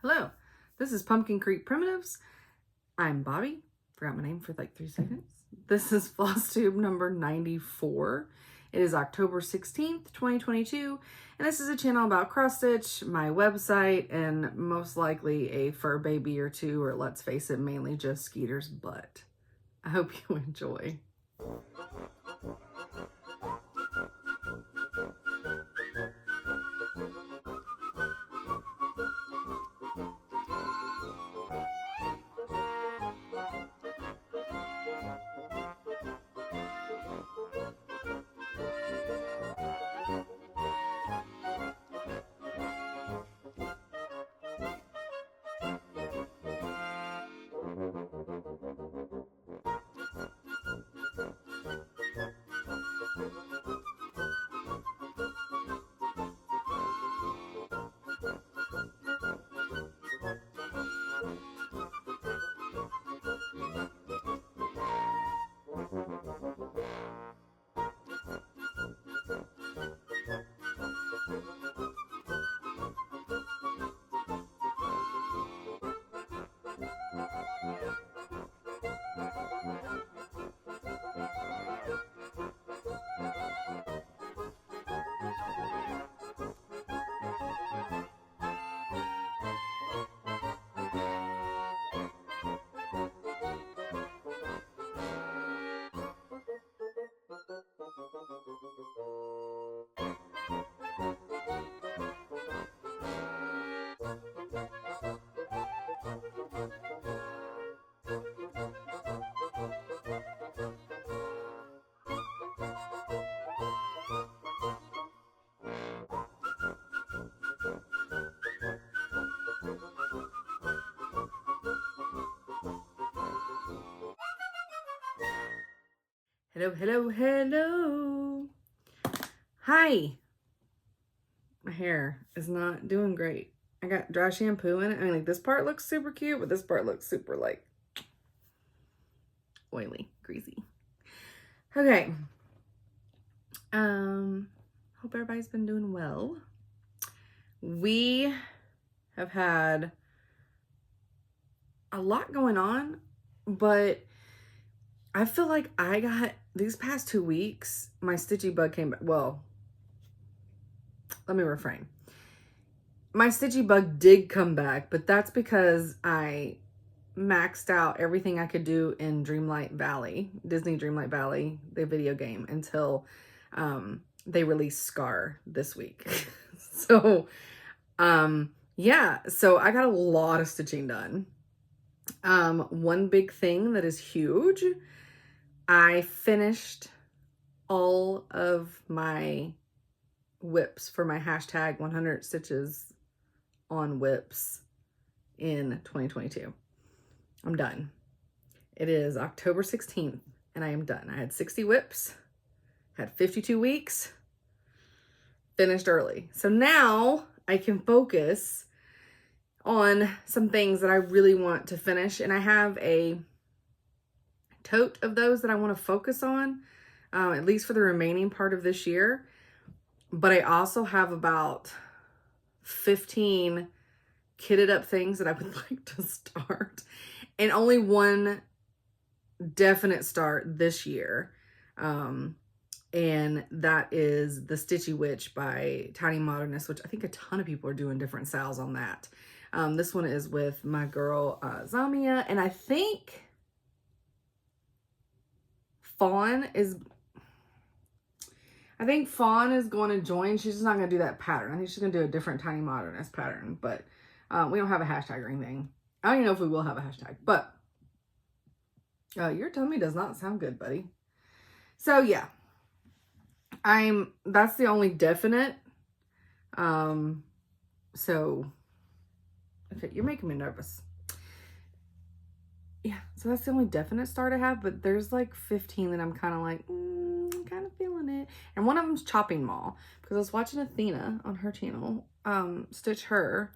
Hello, this is Pumpkin Creek Primitives. I'm Bobby. Forgot my name for like 3 seconds. This is Flosstube number 94. It is October 16th, 2022, and this is a channel about cross stitch, my website, and most likely a fur baby or two, or let's face it, mainly just Skeeter's butt. I hope you enjoy. Hello, hello, hello. Hi. My hair is not doing great. I got dry shampoo in it. I mean, like, this part looks super cute, but this part looks super, like, oily, greasy. Okay. Hope everybody's been doing well. We have had a lot going on, but I feel like I got, these past 2 weeks, my stitchy bug came back. Well, let me refrain. My stitchy bug did come back, but that's because I maxed out everything I could do in Dreamlight Valley, Disney Dreamlight Valley, the video game, until they released Scar this week. So, yeah, so I got a lot of stitching done. One big thing that is huge, I finished all of my whips for my hashtag 100 stitches on whips in 2022. I'm done. It is October 16th and I am done. I had 60 whips, had 52 weeks, finished early. So now I can focus on some things that I really want to finish, and I have a tote of those that I want to focus on, at least for the remaining part of this year. But I also have about 15 kitted up things that I would like to start, and only one definite start this year. And that is the Stitchy Witch by Tiny Modernist, which I think a ton of people are doing different styles on that. This one is with my girl Zamia, and I think Fawn is going to join. She's just not going to do that pattern. I think she's going to do a different Tiny Modernist pattern, but we don't have a hashtag or anything. I don't even know if we will have a hashtag, but your tummy does not sound good, buddy. So yeah, that's the only definite. So, okay, you're making me nervous. Yeah, so that's the only definite start I have, but there's like 15 that I'm kind of like, I'm kind of feeling it. And one of them's Chopping Mall, because I was watching Athena on her channel, stitch her,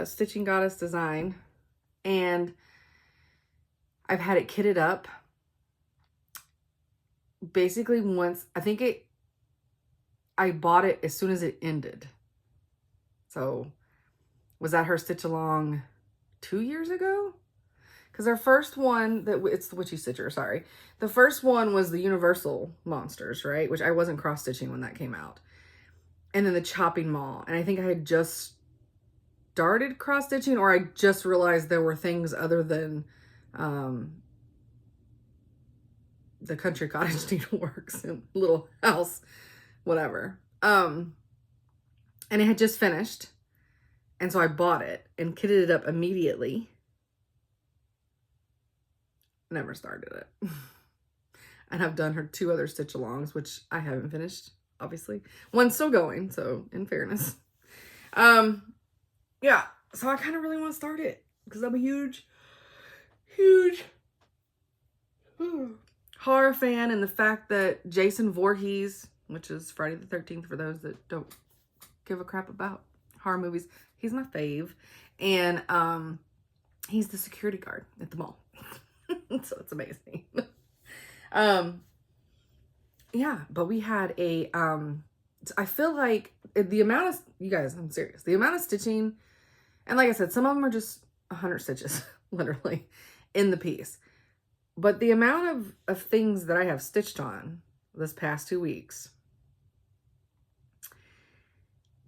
Stitching Goddess Design, and I've had it kitted up. Basically once, I bought it as soon as it ended. So was at her stitch along 2 years ago. Because our first one, it's the Witchy Stitcher, sorry. The first one was the Universal Monsters, right? Which I wasn't cross-stitching when that came out. And then the Chopping Mall. And I think I had just started cross-stitching, or I just realized there were things other than the Country Cottage Needleworks and Little House, whatever. And it had just finished. And so I bought it and kitted it up immediately. Never started it. And I've done her 2 other stitch alongs, which I haven't finished, obviously. One's still going, so in fairness. Yeah, so I kind of really want to start it because I'm a huge horror fan, and the fact that Jason Voorhees, which is Friday the 13th for those that don't give a crap about horror movies, he's my fave. And he's the security guard at the mall. So it's amazing. Yeah, but we had a I feel like the amount of, you guys, I'm serious, the amount of stitching, and like I said, some of them are just 100 stitches literally in the piece, but the amount of things that I have stitched on this past 2 weeks,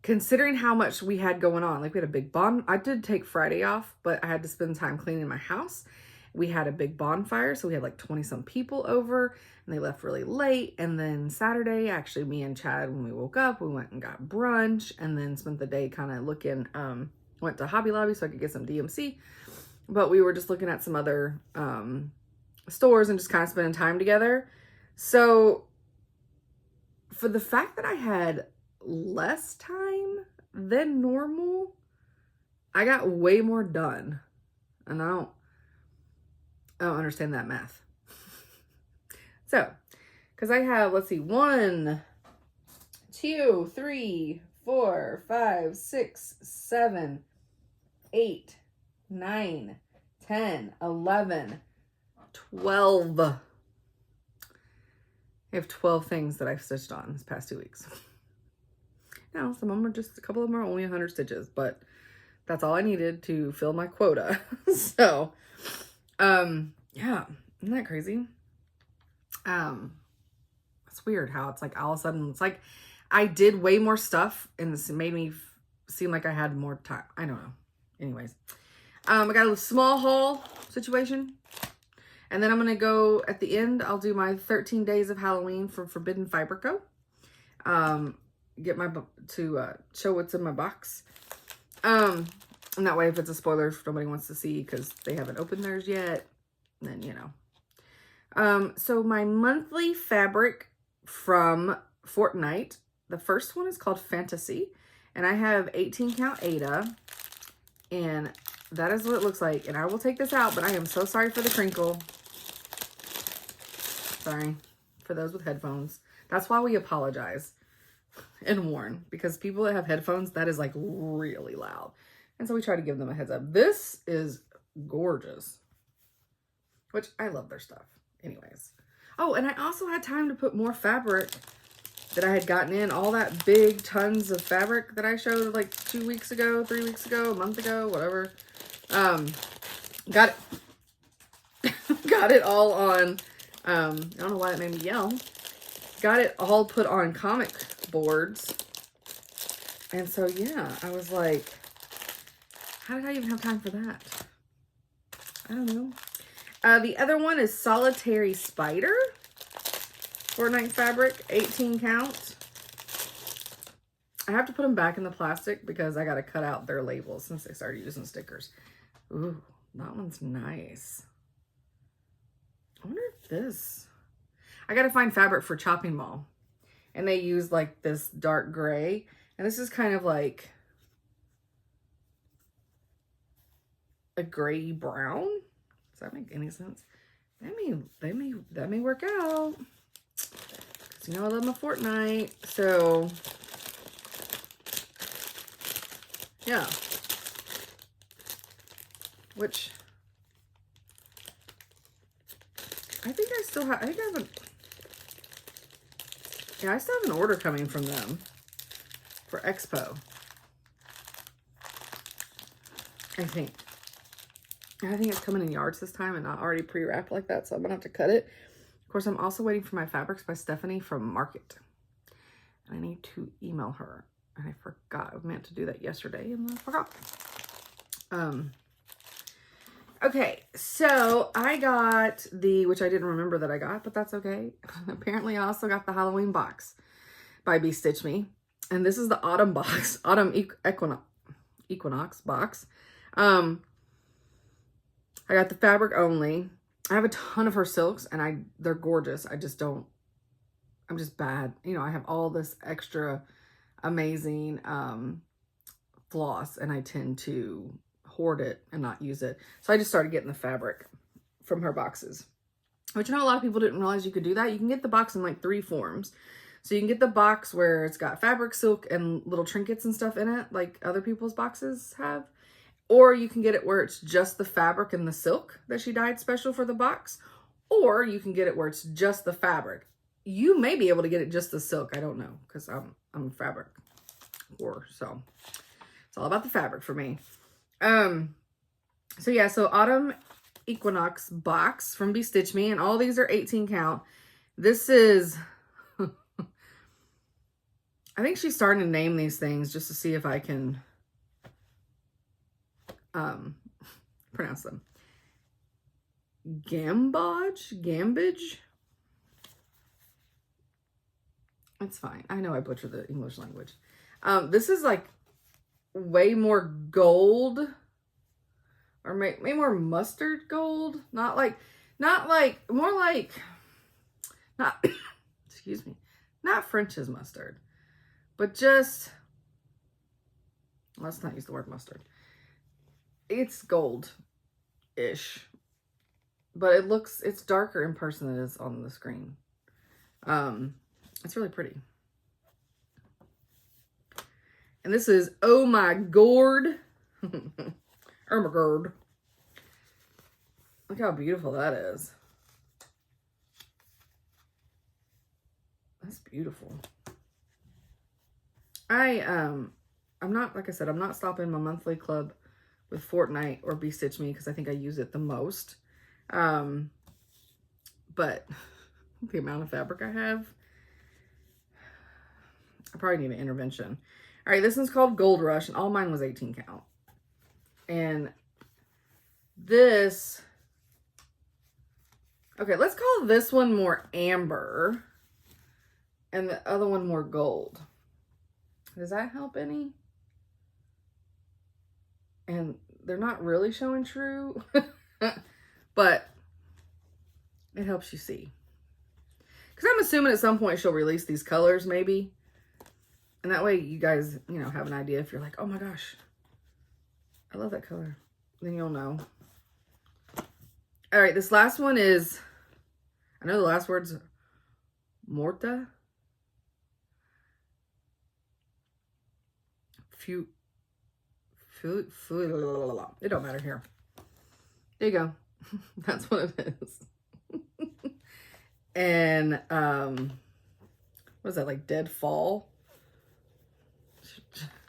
considering how much we had going on, like we had a big I did take Friday off, but I had to spend time cleaning my house. We had a big bonfire, so we had like 20 some people over, and they left really late. And then Saturday, actually, me and Chad, when we woke up, we went and got brunch, and then spent the day kind of looking, went to Hobby Lobby so I could get some DMC, but we were just looking at some other stores and just kind of spending time together. So for the fact that I had less time than normal, I got way more done, and I don't understand that math. So, because I have, let's see, 1, 2, 3, 4, 5, 6, 7, 8, 9, 10, 11, 12. I have 12 things that I've stitched on this past 2 weeks. Now, some of them are just, a couple of them are only 100 stitches, but that's all I needed to fill my quota. So, yeah, isn't that crazy? It's weird how it's like all of a sudden, it's like I did way more stuff and this made me seem like I had more time. I don't know. Anyways, I got a small haul situation, and then I'm going to go at the end. I'll do my 13 days of Halloween for Forbidden Fiber Co. Get my, to show what's in my box. And that way, if it's a spoiler, if nobody wants to see because they haven't opened theirs yet, then, you know. So my monthly fabric from Fortnite, the first one is called Fantasy, and I have 18 count Ada, and that is what it looks like. And I will take this out, but I am so sorry for the crinkle. Sorry for those with headphones. That's why we apologize and warn, because people that have headphones, that is like really loud. And so we try to give them a heads up. This is gorgeous, which I love their stuff. Anyways. Oh, and I also had time to put more fabric that I had gotten in. All that big tons of fabric that I showed like 2 weeks ago, 3 weeks ago, a month ago, whatever. Got it. Got it all on, I don't know why it made me yell. Got it all put on comic boards. And so, yeah, I was like, how did I even have time for that? I don't know. The other one is Solitary Spider. Fortnite fabric, 18 count. I have to put them back in the plastic because I got to cut out their labels since they started using stickers. Ooh, that one's nice. I wonder if this... I got to find fabric for Chopping Mall. And they use like this dark gray. And this is kind of like a gray brown. Does that make any sense? That may work out. Cause you know I love my Fortnite. So yeah. Which I think I still have, I still have an order coming from them for Expo. I think. I think it's coming in yards this time and not already pre-wrapped like that, so I'm gonna have to cut it. Of course, I'm also waiting for my fabrics by Stephanie from Market. And I need to email her. And I forgot. I meant to do that yesterday and I forgot. Okay, so I got which I didn't remember that I got, but that's okay. Apparently I also got the Halloween box by Be Stitch Me. And this is the autumn box, autumn equinox box. I got the fabric only. I have a ton of her silks and they're gorgeous. I'm just bad. You know, I have all this extra amazing floss and I tend to hoard it and not use it. So I just started getting the fabric from her boxes, which I know a lot of people didn't realize you could do that. You can get the box in like 3 forms. So you can get the box where it's got fabric, silk, and little trinkets and stuff in it, like other people's boxes have. Or you can get it where it's just the fabric and the silk that she dyed special for the box. Or you can get it where it's just the fabric. You may be able to get it just the silk. I don't know, because I'm a fabric whore, so it's all about the fabric for me. So yeah, so Autumn Equinox box from Be Stitch Me, and all these are 18 count. This is, I think she's starting to name these things just to see if I can pronounce them. Gambage. It's fine. I know I butchered the English language. This is like way more gold, or maybe more mustard gold. Not excuse me, not French's mustard, but just, let's not use the word mustard. It's gold-ish, but it's darker in person than it is on the screen. It's really pretty. And this is Oh My Gourd. Oh my gourd. Look how beautiful that is. That's beautiful. I'm not, like I said, I'm not stopping my monthly club with Fortnite or Be Stitch Me because I think I use it the most. But the amount of fabric I have, I probably need an intervention. All right, this one's called Gold Rush, and all mine was 18 count. And this, okay, let's call this one more amber and the other one more gold. Does that help any? And they're not really showing true, but it helps you see. Because I'm assuming at some point she'll release these colors, maybe. And that way you guys, you know, have an idea if you're like, oh my gosh, I love that color. Then you'll know. All right, this last one is, I know the last word's Morta. It don't matter here. There you go. That's what it is. And, what is that, like Dead Fall?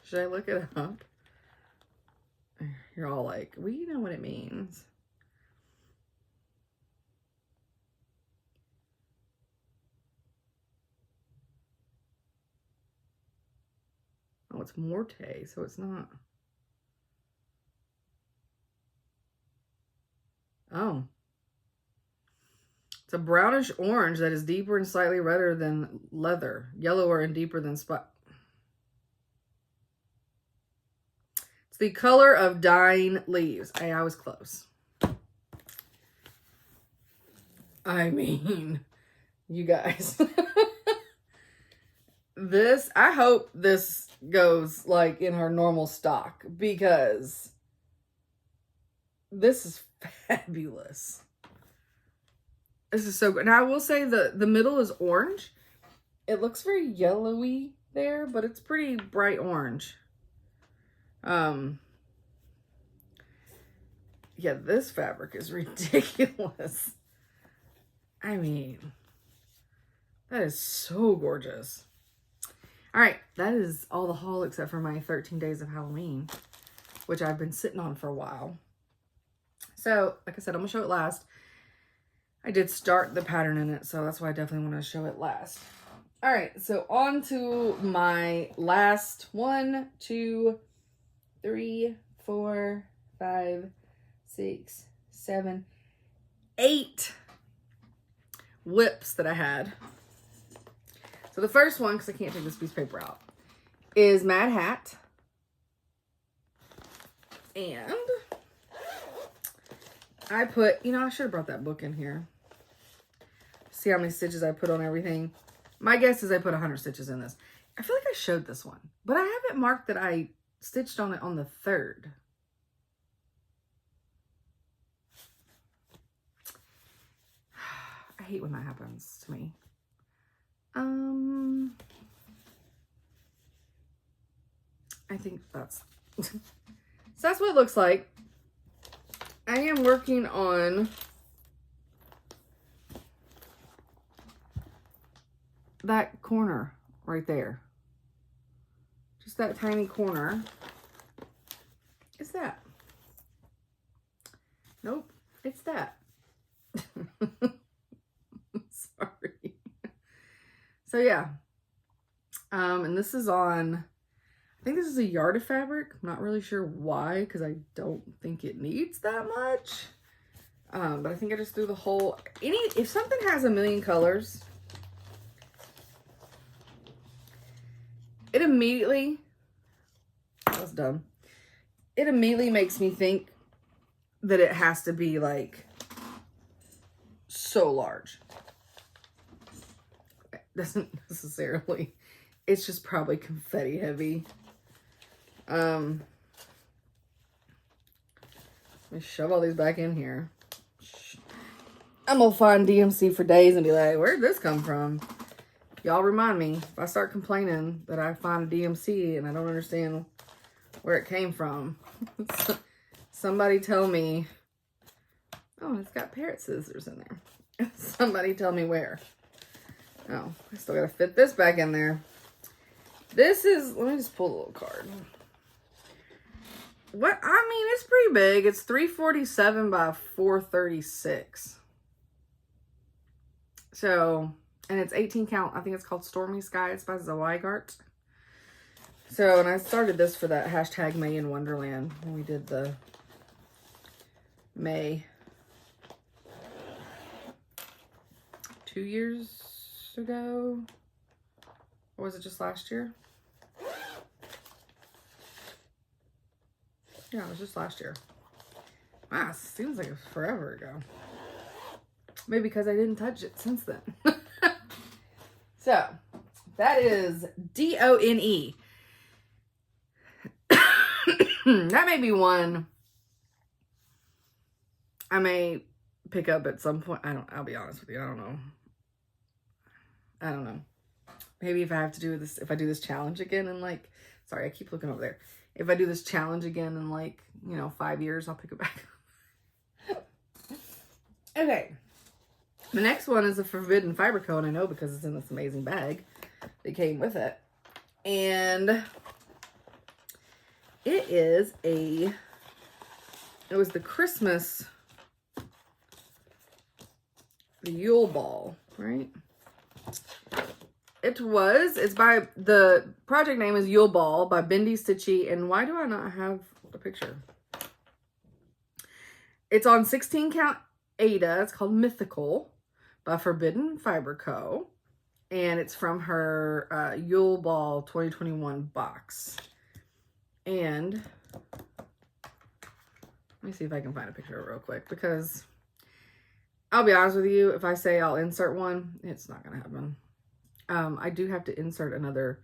Should I look it up? You're all like, we know what it means. Oh, it's Morte, so it's not. Oh. It's a brownish orange that is deeper and slightly redder than leather, yellower and deeper than spot. It's the color of dying leaves. Hey, I was close. I mean, you guys. This, I hope this goes like in her normal stock because this is fabulous. This is so good. Now I will say the middle is orange. It looks very yellowy there, but it's pretty bright orange. Yeah, this fabric is ridiculous. I mean, that is so gorgeous. All right, that is all the haul except for my 13 days of Halloween, which I've been sitting on for a while. So, like I said, I'm gonna show it last. I did start the pattern in it, so that's why I definitely want to show it last. All right, so on to my last 1, 2, 3, 4, 5, 6, 7, 8 whips that I had. So the first one, because I can't take this piece of paper out, is Mad Hat. And I put, you know, I should have brought that book in here. See how many stitches I put on everything. My guess is I put 100 stitches in this. I feel like I showed this one, but I haven't marked that I stitched on it on the 3rd. I hate when that happens to me. I think that's so that's what it looks like. I am working on that corner right there. Just that tiny corner. Is that? Nope, it's that. Sorry. So yeah. And this is on, I think this is a yard of fabric. I'm not really sure why, because I don't think it needs that much. But I think I just threw the whole, if something has a million colors, it immediately, that was dumb. It immediately makes me think that it has to be like so large. It doesn't necessarily, it's just probably confetti heavy. Let me shove all these back in here. I'm gonna find DMC for days and be like, where'd this come from? Y'all remind me if I start complaining that I find a DMC and I don't understand where it came from. Somebody tell me. Oh, it's got parrot scissors in there. Somebody tell me where. Oh, I still gotta fit this back in there. This is, let me just pull the little card. What, I mean, it's pretty big. It's 347 by 436. So, and it's 18 count. I think it's called Stormy Sky. It's by Zweigart. So, and I started this for that hashtag May in Wonderland when we did the May 2 years ago. Or was it just last year? Yeah, it was just last year. Wow, seems like it was forever ago. Maybe because I didn't touch it since then. So, that is D-O-N-E. That may be one I may pick up at some point. I'll be honest with you. I don't know. Maybe if I have to do this, if I do this challenge again and like, sorry, I keep looking over there. If I do this challenge again in like, 5 years, I'll pick it back up. Okay. The next one is a Forbidden Fiber Co. And I know because it's in this amazing bag that came with it. And it was the Christmas, the Yule Ball, right? It's by, the project name is Yule Ball by Bendy Stitchy. And why do I not have a picture? It's on 16 count Ada. It's called Mythical by Forbidden Fiber Co. And it's from her Yule Ball 2021 box. And let me see if I can find a picture of it real quick, because I'll be honest with you, if I say I'll insert one, it's not going to happen. I do have to insert another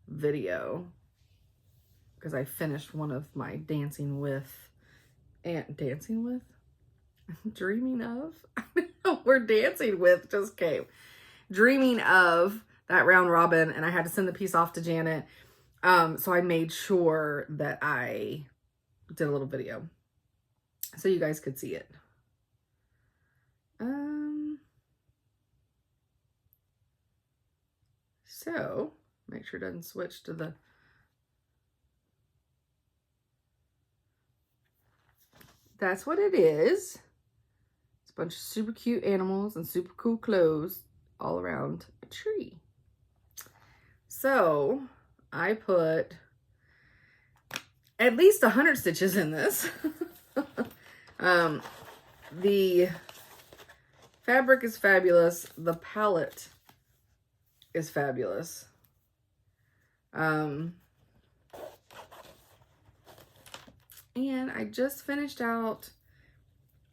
video because I finished one of my Dreaming of? I don't know where Dancing With just came. Dreaming of that round robin, and I had to send the piece off to Janet. So I made sure that I did a little video so you guys could see it. So make sure it doesn't switch to the, that's what it is. It's a bunch of super cute animals and super cool clothes all around a tree. So I put at least 100 stitches in this. The fabric is fabulous. The palette is fabulous. And I just finished out,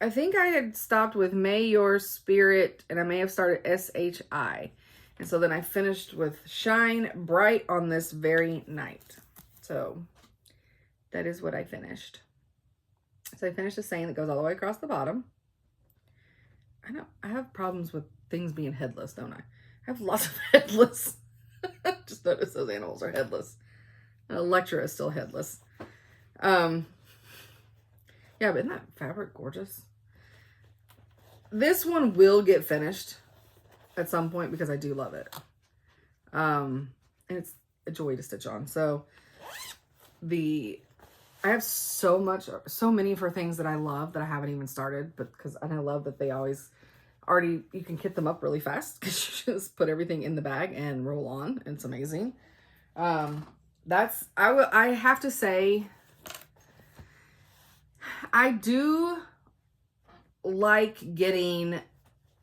I think I had stopped with May Your Spirit, and I may have started SHI. And so then I finished with Shine Bright on this very night. So that is what I finished. So I finished a saying that goes all the way across the bottom. I know, I have problems with things being headless, don't I? I have lots of headless. Just noticed those animals are headless. And Electra is still headless. Yeah, but isn't that fabric gorgeous? This one will get finished at some point because I do love it. And it's a joy to stitch on. So I have so many of her things that I love that I haven't even started, but and I love that they always you can kit them up really fast because you just put everything in the bag and roll on. It's amazing. I have to say, I do like getting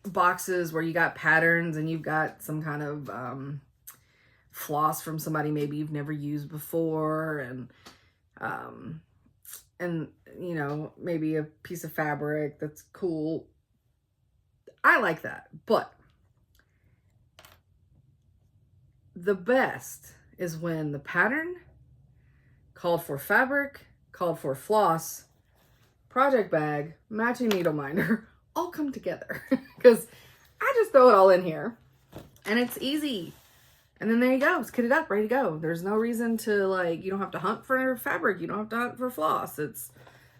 boxes where you got patterns and you've got some kind of floss from somebody maybe you've never used before, and you know, maybe a piece of fabric that's cool. I like that, but the best is when the pattern called for fabric, called for floss, project bag, matching needle minder, all come together. Because I just throw it all in here and it's easy. And then there you go. It's kitted up, ready to go. There's no reason to, like, you don't have to hunt for fabric. You don't have to hunt for floss. It's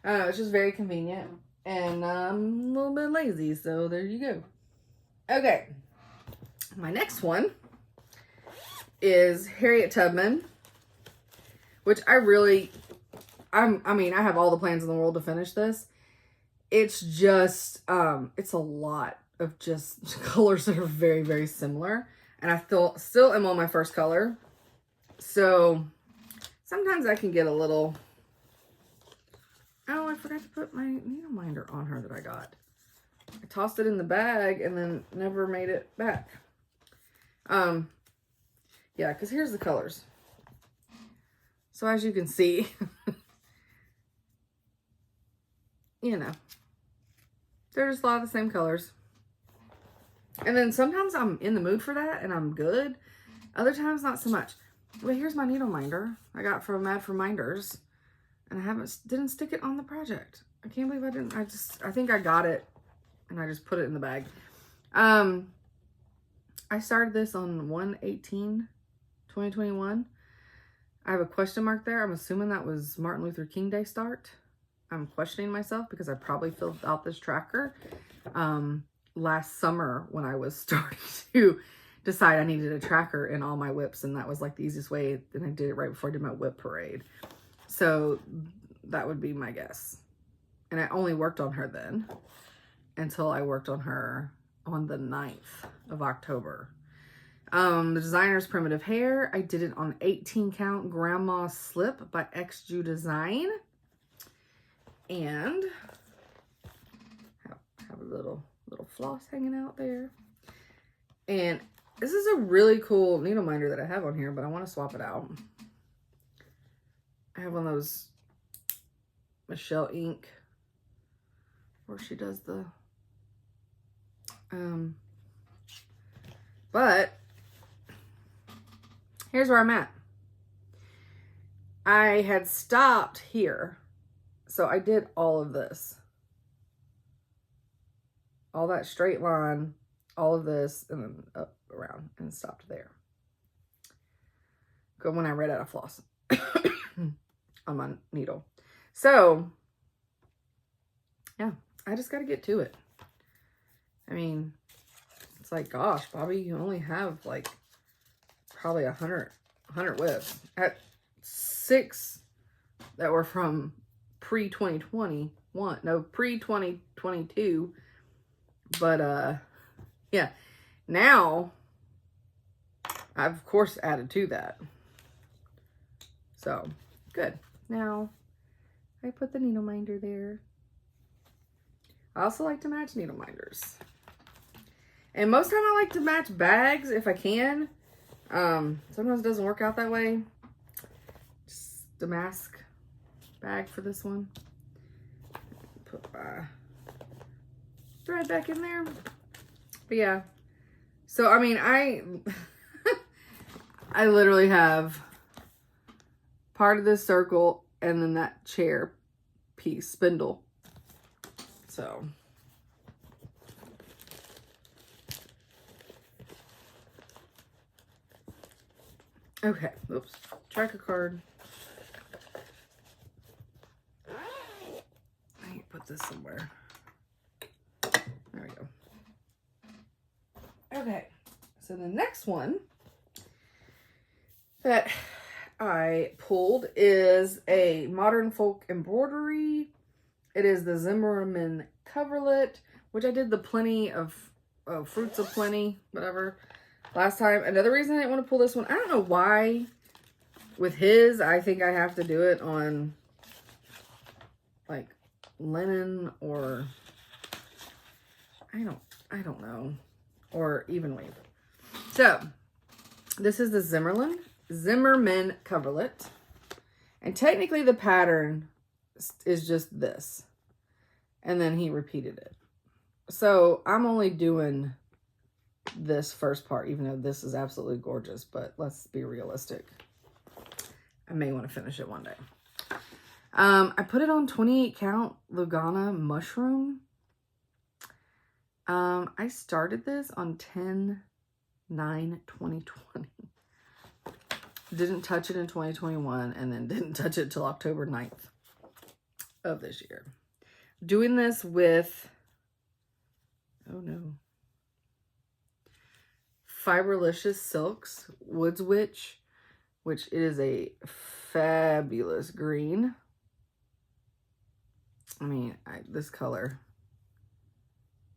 just very convenient. And I'm a little bit lazy, so there you go. Okay. My next one is Harriet Tubman, which I mean, I have all the plans in the world to finish this. It's just, it's a lot of just colors that are very, very similar. And I still am on my first color. So sometimes I can get a little, oh, I forgot to put my needle minder on her that I got. I tossed it in the bag and then never made it back. Yeah, because here's the colors. So as you can see, you know, they're just a lot of the same colors. And then sometimes I'm in the mood for that and I'm good. Other times, not so much. But here's my needle minder I got from Mad for Minders. And I didn't stick it on the project. I can't believe I didn't. I think I got it and I just put it in the bag. I started this on 1/18/2021. I have a question mark there. I'm assuming that was Martin Luther King Day start. I'm questioning myself because I probably filled out this tracker last summer when I was starting to decide I needed a tracker in all my whips, and that was like the easiest way. And I did it right before I did my whip parade. So that would be my guess. And I only worked on her then until I worked on her on the 9th of October. The designer's Primitive Hair. I did it on 18 count Grandma Slip by XJU Design. And have a little floss hanging out there. And this is a really cool needle minder that I have on here, but I want to swap it out. I have one of those Michelle ink where she does the but here's where I'm at. I had stopped here, so I did all of this, all that straight line, all of this, and then up around and stopped there. Good when I ran out of floss on my needle. So yeah, I just got to get to it. I mean, it's like, gosh, Bobby, you only have like probably 100 whips. At 6 that were from pre-2020, 2021. No, pre-2022. But, yeah. Now, I've, of course, added to that. So, good. Now, I put the needle minder there. I also like to match needle minders. And most time I like to match bags if I can. Sometimes it doesn't work out that way. Just the mask bag for this one. Put my thread back in there. But yeah. So, I mean, I literally have part of this circle and then that chair piece, spindle. So. Okay, oops, tracker card. I need to put this somewhere. There we go. Okay, so the next one that I pulled is a modern folk embroidery. It is the Zimmerman coverlet, which I did the Plenty of Fruits of Plenty, whatever, last time. Another reason I didn't want to pull this one, I don't know why with his, I think I have to do it on like linen or I don't know, or even weave. So this is the Zimmerman coverlet, and technically the pattern is just this, and then he repeated it. So I'm only doing this first part, even though this is absolutely gorgeous, but let's be realistic. I may want to finish it one day. I put it on 28 count Lugana mushroom. I started this on 10/9/2020. Didn't touch it in 2021, and then didn't touch it till October 9th of this year. Doing this with, oh no, Fiberlicious Silks Woods Witch, which is a fabulous green. I mean, this color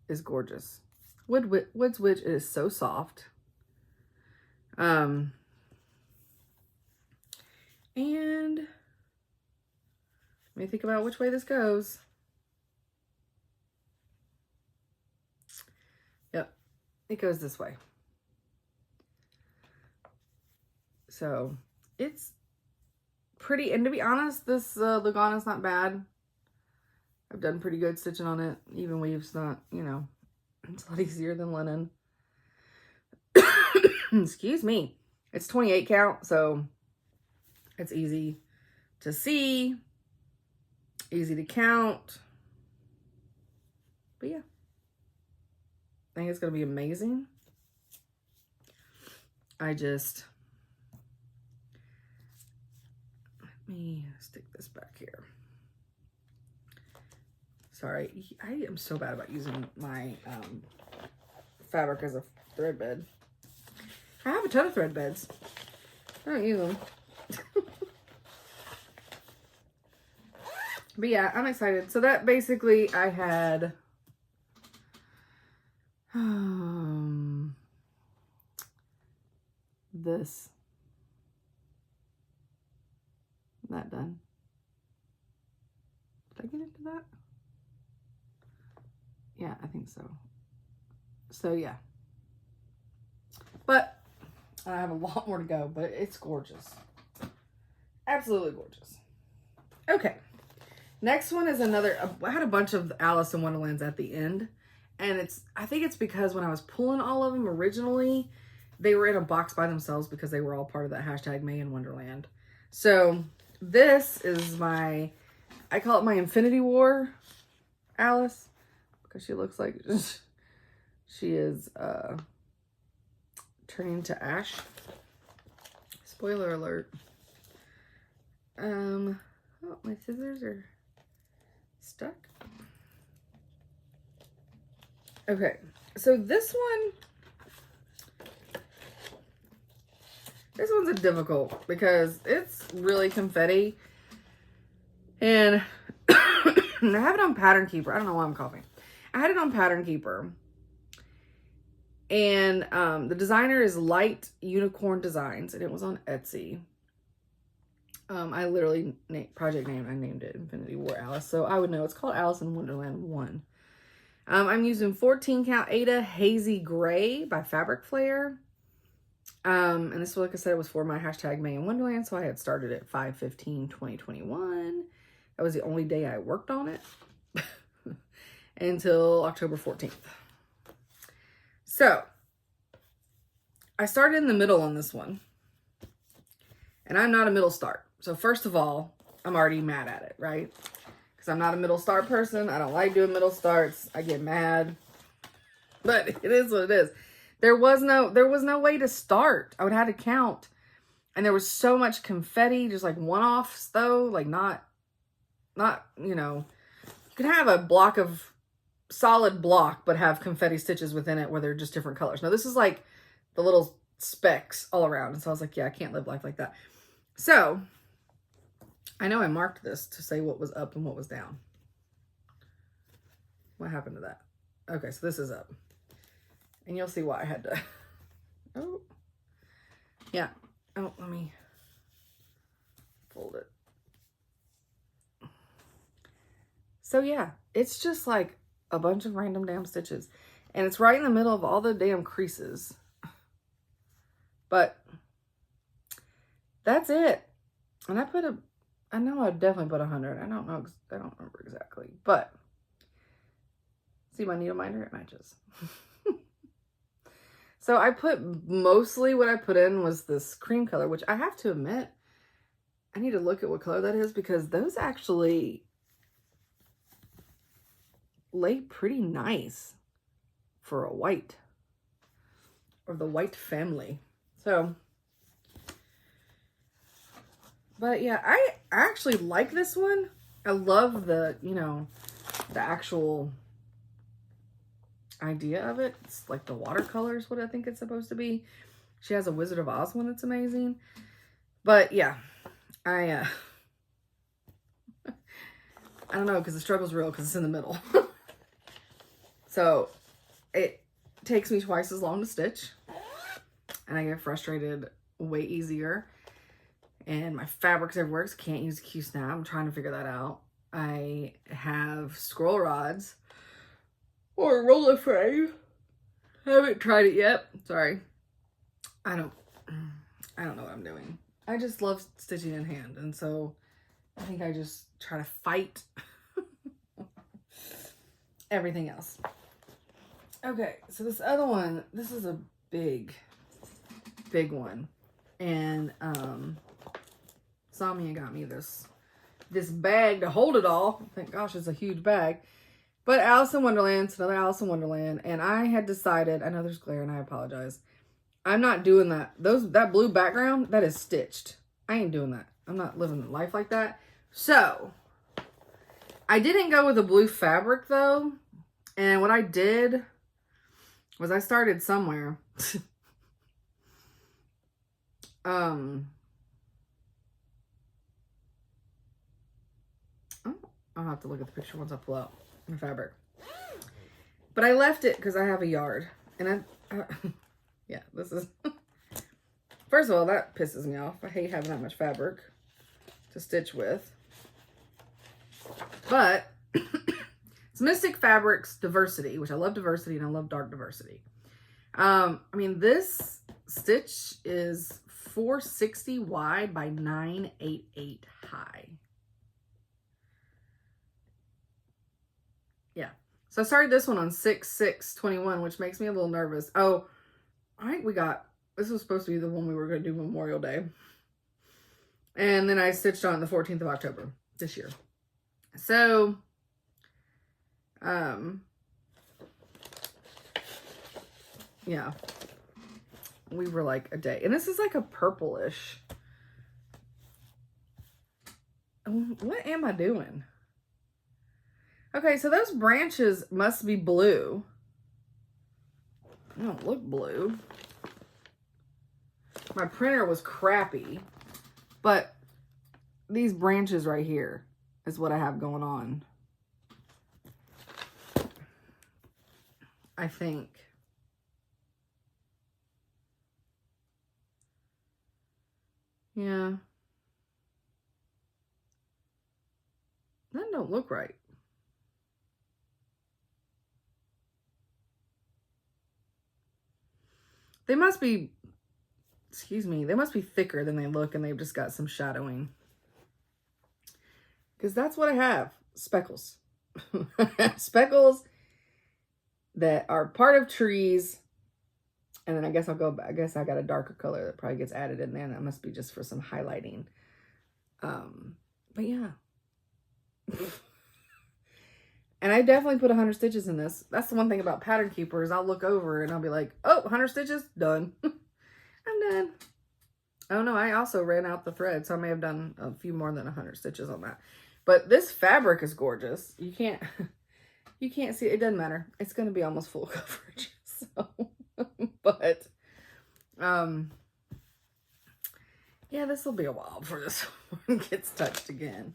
is gorgeous. Woods Witch is so soft. And let me think about which way this goes. Yep, it goes this way. So it's pretty, and to be honest, this Lugana is not bad. I've done pretty good stitching on it. Even weave's not, you know, it's a lot easier than linen. Excuse me. It's 28 count, so it's easy to see, easy to count. But yeah, I think it's going to be amazing. Let me stick this back here. Sorry, I am so bad about using my fabric as a thread bed. I have a ton of thread beds. I don't use them. But yeah, I'm excited. So that basically I had this, that done. Did I get into that? Yeah, I think so. So yeah. But I have a lot more to go, but it's gorgeous. Absolutely gorgeous. Okay. Next one is another, I had a bunch of Alice in Wonderlands at the end. And I think it's because when I was pulling all of them originally, they were in a box by themselves because they were all part of that hashtag May in Wonderland. So this is I call it my Infinity War Alice, because she looks like she is turning to ash. Spoiler alert. Oh, my scissors are stuck. Okay, so this one's a difficult because it's really confetti, and And I have it on Pattern Keeper. I don't know why I'm coughing. I had it on Pattern Keeper. And the designer is Light Unicorn Designs, and it was on Etsy. I literally, project name, I named it Infinity War Alice, so I would know. It's called Alice in Wonderland 1. I'm using 14 count Ada Hazy Gray by Fabric Flare. And this, like I said, was for my hashtag May in Wonderland, so I had started at 5/15/2021. That was the only day I worked on it until October 14th. So, I started in the middle on this one. And I'm not a middle start. So first of all, I'm already mad at it, right? Because I'm not a middle start person. I don't like doing middle starts. I get mad. But it is what it is. There was no way to start. I would have to count. And there was so much confetti, just like one-offs though. Like not, you know, you could have a block of solid block, but have confetti stitches within it where they're just different colors. Now this is like the little specks all around. And so I was like, yeah, I can't live life like that. So I know I marked this to say what was up and what was down. What happened to that? Okay, so this is up. And you'll see why I had to. Oh. Yeah. Oh, let me fold it. So yeah, it's just like a bunch of random damn stitches. And it's right in the middle of all the damn creases. But that's it. And I know I definitely put 100. I don't remember exactly. But see my needle minder? It matches. So I put, mostly what I put in was this cream color, which I have to admit, I need to look at what color that is because those actually lay pretty nice for a white or the white family. So, but yeah, I actually like this one. I love the, you know, the actual idea of it. It's like the watercolor is what I think it's supposed to be. She has a Wizard of Oz one that's amazing. But yeah, I don't know, because the struggle's real because it's in the middle. So it takes me twice as long to stitch. And I get frustrated way easier. And my fabrics everywhere, so can't use Q-snap. I'm trying to figure that out. I have scroll rods or roller frame. I haven't tried it yet. Sorry. I don't know what I'm doing. I just love stitching in hand. And so I think I just try to fight everything else. Okay, so this other one, this is a big one. And Samia got me this bag to hold it all. Thank gosh, it's a huge bag. But Alice in Wonderland, it's another Alice in Wonderland. And I had decided, I know there's glare and I apologize. I'm not doing that. That blue background, that is stitched. I ain't doing that. I'm not living life like that. So, I didn't go with a blue fabric though. And what I did was I started somewhere. I'll have to look at the picture once I pull out my fabric. But I left it because I have a yard. And yeah, this is... First of all, that pisses me off. I hate having that much fabric to stitch with. But it's Mystic Fabrics Diversity, which I love diversity and I love dark diversity. I mean, this stitch is 460 wide by 988 high. Yeah. So I started this one on 6/6/21, which makes me a little nervous. Oh, all right, this was supposed to be the one we were going to do Memorial Day. And then I stitched on the 14th of October this year. So, yeah, we were like a day. And this is like a purplish. What am I doing? Okay, so those branches must be blue. They don't look blue. My printer was crappy, but these branches right here is what I have going on. I think. Yeah. That don't look right. They must be, excuse me, they must be thicker than they look, and they've just got some shadowing. Because that's what I have, speckles. Speckles that are part of trees. And then I guess I'll go back. I guess I got a darker color that probably gets added in there. That must be just for some highlighting. But yeah. And I definitely put 100 stitches in this. That's the one thing about Pattern Keepers. I'll look over and I'll be like, oh, 100 stitches, done. I'm done. Oh no, I also ran out the thread, so I may have done a few more than 100 stitches on that. But this fabric is gorgeous. You can't see it. It doesn't matter. It's going to be almost full coverage. So, but, yeah, this will be a while before this one gets touched again.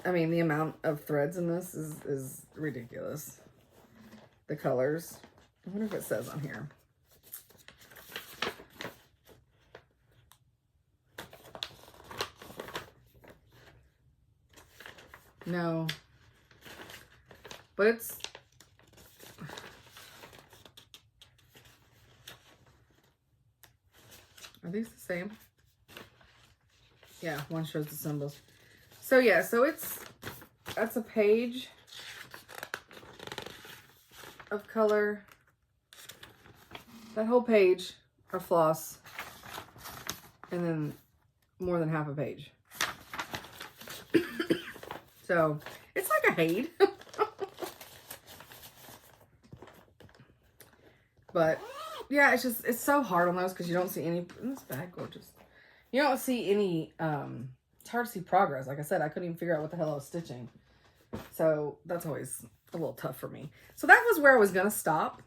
I mean, the amount of threads in this is ridiculous. The colors. I wonder if it says on here. No. But it's... Are these the same? Yeah, one shows the symbols. So yeah, so that's a page of color. That whole page of floss. And then more than half a page. So it's like a Haid. But yeah, it's so hard on those because you don't see any. This bag gorgeous. You don't see any. It's hard to see progress. Like I said, I couldn't even figure out what the hell I was stitching. So that's always a little tough for me. So that was where I was gonna stop,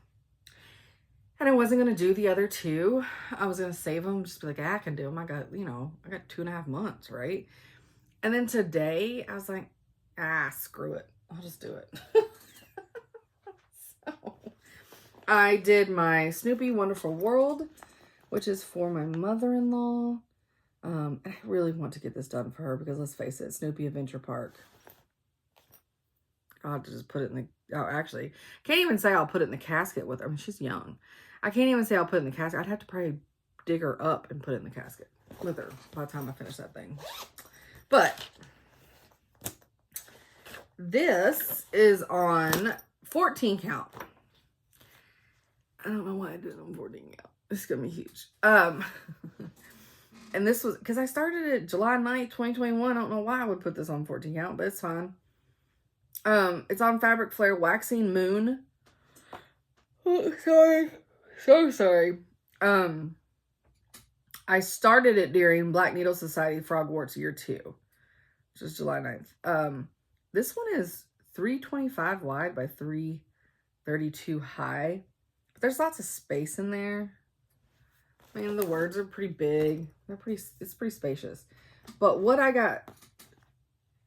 and I wasn't gonna do the other two. I was gonna save them, just be like, I can do them. I got 2.5 months, right? And then today I was like, screw it. I'll just do it. So I did my Snoopy Wonderful World, which is for my mother-in-law. I really want to get this done for her because let's face it, Snoopy Adventure Park. I'll have to just put it in the, oh, actually, can't even say I'll put it in the casket with her. I mean, she's young. I can't even say I'll put it in the casket. I'd have to probably dig her up and put it in the casket with her by the time I finish that thing. But this is on 14 count. I don't know why I did it on 14 count. It's gonna be huge. And this was because I started it July 9th, 2021. I don't know why I would put this on 14 count, but it's fine. It's on Fabric Flare Waxing Moon. Oh, sorry. So sorry. I started it during Black Needle Society Frogwarts Year 2, which is July 9th. This one is 325 wide by 332 high. But there's lots of space in there. I mean, the words are pretty big. It's pretty spacious. But what I got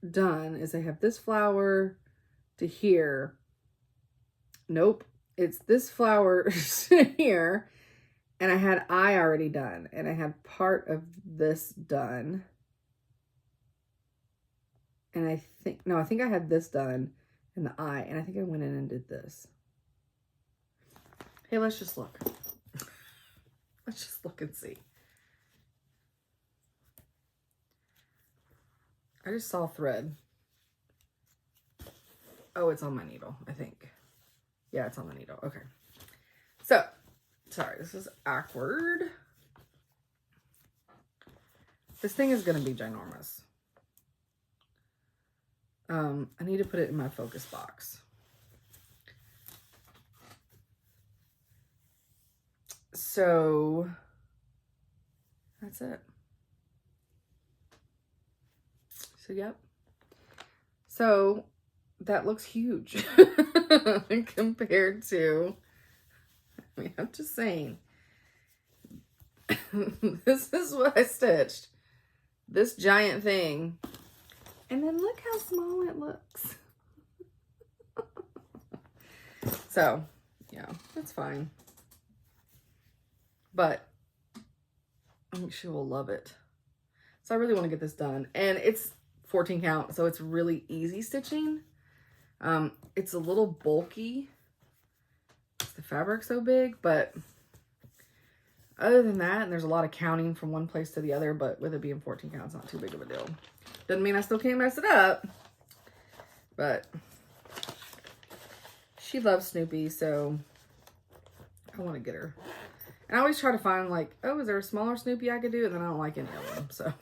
done is I have this flower to here. Nope. It's this flower to here. And I had I already done. And I had part of this done. And I think I had this done and the eye. And I think I went in and did this. Hey, let's just look. Let's just look and see. I just saw thread. Oh, it's on my needle, I think. Yeah, it's on the needle. Okay. So, sorry, this is awkward. This thing is going to be ginormous. I need to put it in my focus box. So, that's it. So, yep. So, that looks huge compared to, I mean, I'm just saying. This is what I stitched. This giant thing. And then look how small it looks. So, yeah, that's fine. But I think she will love it. So I really want to get this done. And it's 14 count, so it's really easy stitching. It's a little bulky. The fabric's so big, but other than that, and there's a lot of counting from one place to the other, but with it being 14 count, it's not too big of a deal. Doesn't mean I still can't mess it up, but she loves Snoopy, so I want to get her. And I always try to find, like, oh, is there a smaller Snoopy I could do? And then I don't like any of them, so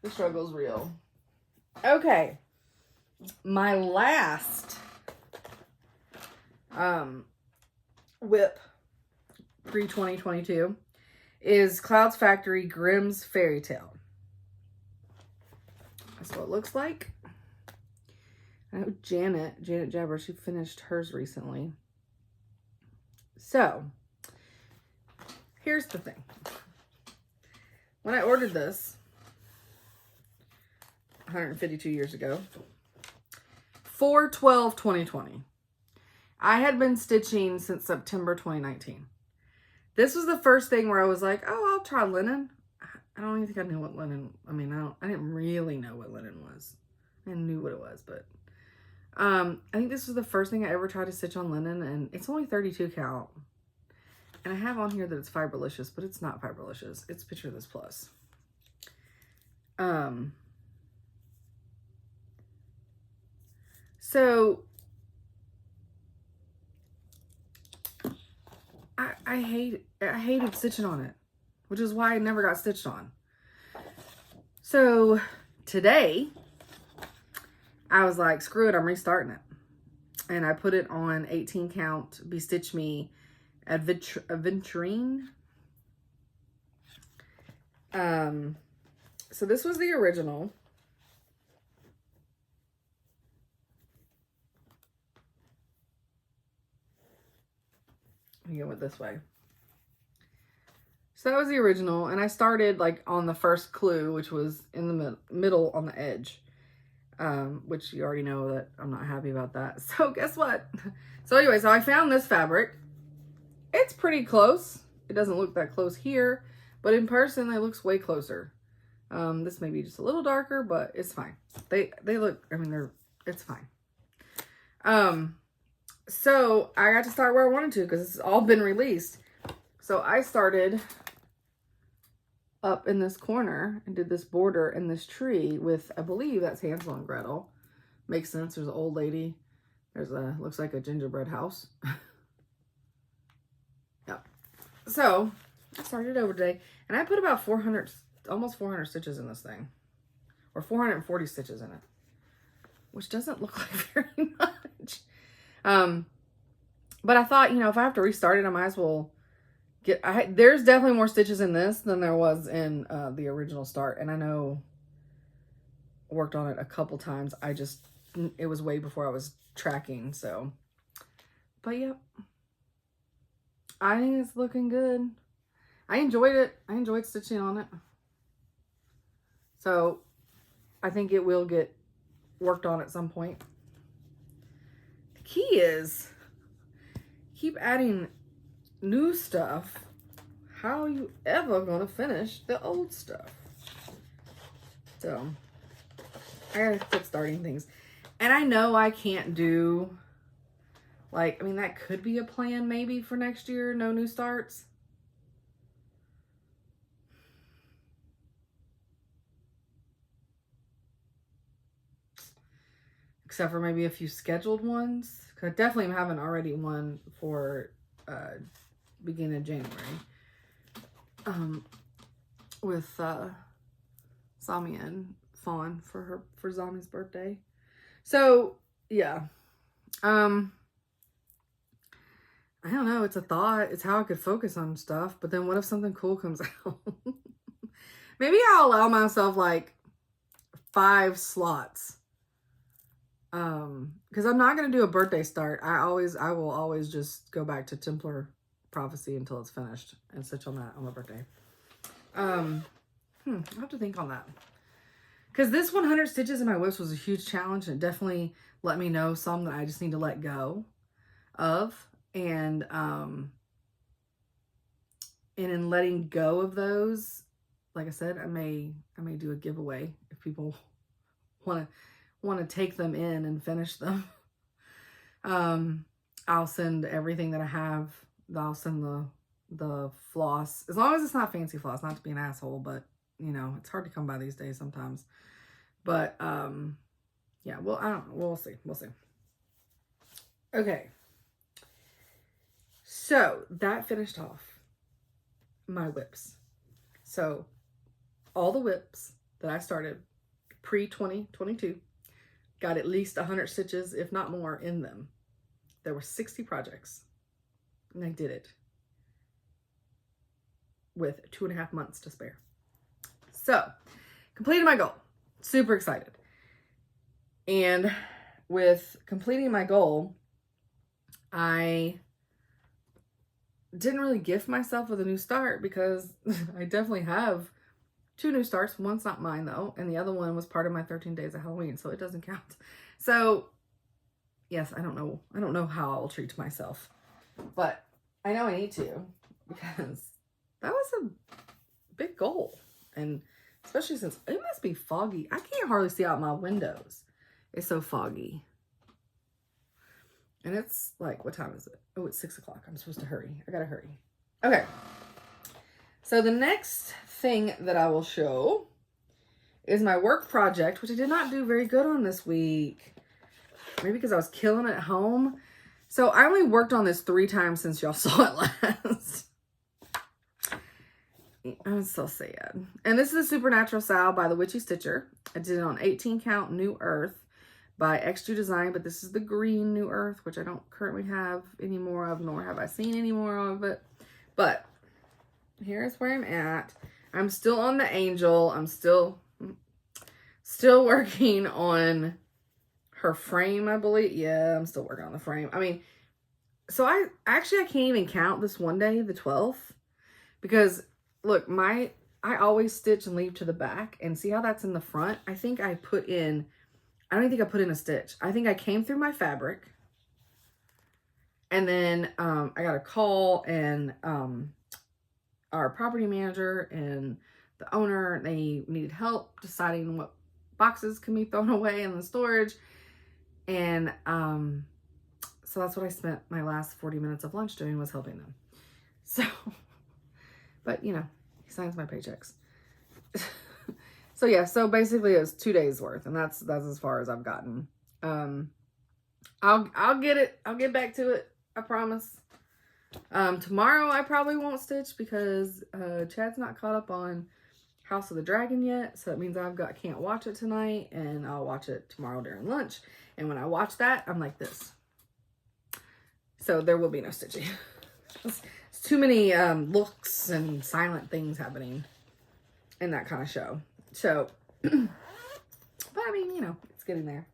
the struggle's real. Okay. My last whip pre-2022 is Clouds Factory Grimm's Fairy Tale. That's what it looks like. I know Janet Jabber, she finished hers recently. So, here's the thing. When I ordered this 152 years ago, 4/12/2020, I had been stitching since September 2019. This was the first thing where I was like, oh, I'll try linen. I don't even think I knew what linen, I didn't really know what linen was. I knew what it was, but I think this was the first thing I ever tried to stitch on linen, and it's only 32 count. And I have on here that it's Fiberlicious, but it's not Fiberlicious. It's Picture This Plus. So I hated stitching on it, which is why I never got stitched on. So today I was like, screw it, I'm restarting it. And I put it on 18 count Bestitch Me Aventurine. So this was the original. Let me go with this way. So that was the original, and I started like on the first clue, which was in the middle on the edge, which you already know that I'm not happy about that. So guess what? So anyway, so I found this fabric. It's pretty close. It doesn't look that close here, but in person it looks way closer. This may be just a little darker, but it's fine. They look, it's fine. So I got to start where I wanted to because it's all been released. So I started up in this corner and did this border in this tree with, I believe that's Hansel and Gretel. Makes sense. There's an old lady. There's looks like a gingerbread house. Yeah. So I started over today and I put about 400, almost 400 stitches in this thing, or 440 stitches in it, which doesn't look like very much. But I thought, you know, if I have to restart it, I might as well there's definitely more stitches in this than there was in the original start. And I know I worked on it a couple times. It was way before I was tracking. So, but yeah, I think it's looking good. I enjoyed it. I enjoyed stitching on it. So I think it will get worked on at some point. The key is keep adding new stuff. How are you ever gonna finish the old stuff? So I gotta quit starting things. And I know I can't do, like, that could be a plan maybe for next year, no new starts. Except for maybe a few scheduled ones. Cause I definitely haven't already one for beginning of January. With Zami and Fawn for Zami's birthday. So yeah. I don't know, it's a thought. It's how I could focus on stuff. But then what if something cool comes out? Maybe I'll allow myself like 5 slots. Because I'm not going to do a birthday start. I will always just go back to Templar Prophecy until it's finished and stitch on that on my birthday. I'll have to think on that. Because this 100 stitches in my whips was a huge challenge, and it definitely let me know some that I just need to let go. of, and in letting go of those, like I said, I may do a giveaway if people want to take them in and finish them. I'll send everything that I have. I'll send the floss, as long as it's not fancy floss, not to be an asshole, but you know, it's hard to come by these days sometimes. But yeah, well, I don't know. We'll see. We'll see. Okay. So that finished off my whips. So all the whips that I started pre-2022 got at least 100 stitches, if not more, in them. There were 60 projects, and I did it with 2.5 months to spare. So, completed my goal. Super excited. And with completing my goal, I didn't really gift myself with a new start because I definitely have 2 new starts. One's not mine though, and the other one was part of my 13 days of Halloween, so it doesn't count. So, yes, I don't know how I'll treat myself, but I know I need to, because that was a big goal. And especially since it must be foggy. I can't hardly see out my windows. It's so foggy. And it's like, what time is it? Oh, it's 6 o'clock. I'm supposed to hurry. I gotta hurry. Okay. So the next thing that I will show is my work project, which I did not do very good on this week. Maybe because I was killing it at home. So I only worked on this 3 times since y'all saw it last. I'm so sad. And this is a Supernatural Sow by the Witchy Stitcher. I did it on 18 count New Earth by XG Design, but this is the green New Earth, which I don't currently have any more of, nor have I seen any more of it. But here's where I'm at. I'm still on the angel. I'm still working on her frame, I believe. Yeah, I'm still working on the frame. I mean, so I can't even count this one day, the 12th, because look, I always stitch and leave to the back, and see how that's in the front? I think I put in, I don't even think I put in a stitch. I think I came through my fabric, and then I got a call, and our property manager and the owner, they needed help deciding what boxes can be thrown away in the storage. And so that's what I spent my last 40 minutes of lunch doing, was helping them. So, but you know, he signs my paychecks. So yeah, so basically it was 2 days worth, and that's as far as I've gotten. I'll get it. I'll get back to it. I promise. Tomorrow I probably won't stitch because Chad's not caught up on House of the Dragon yet, so it means can't watch it tonight, and I'll watch it tomorrow during lunch. And when I watch that, I'm like this. So there will be no stitching. It's too many looks and silent things happening in that kind of show. So, but I mean, you know, it's getting there.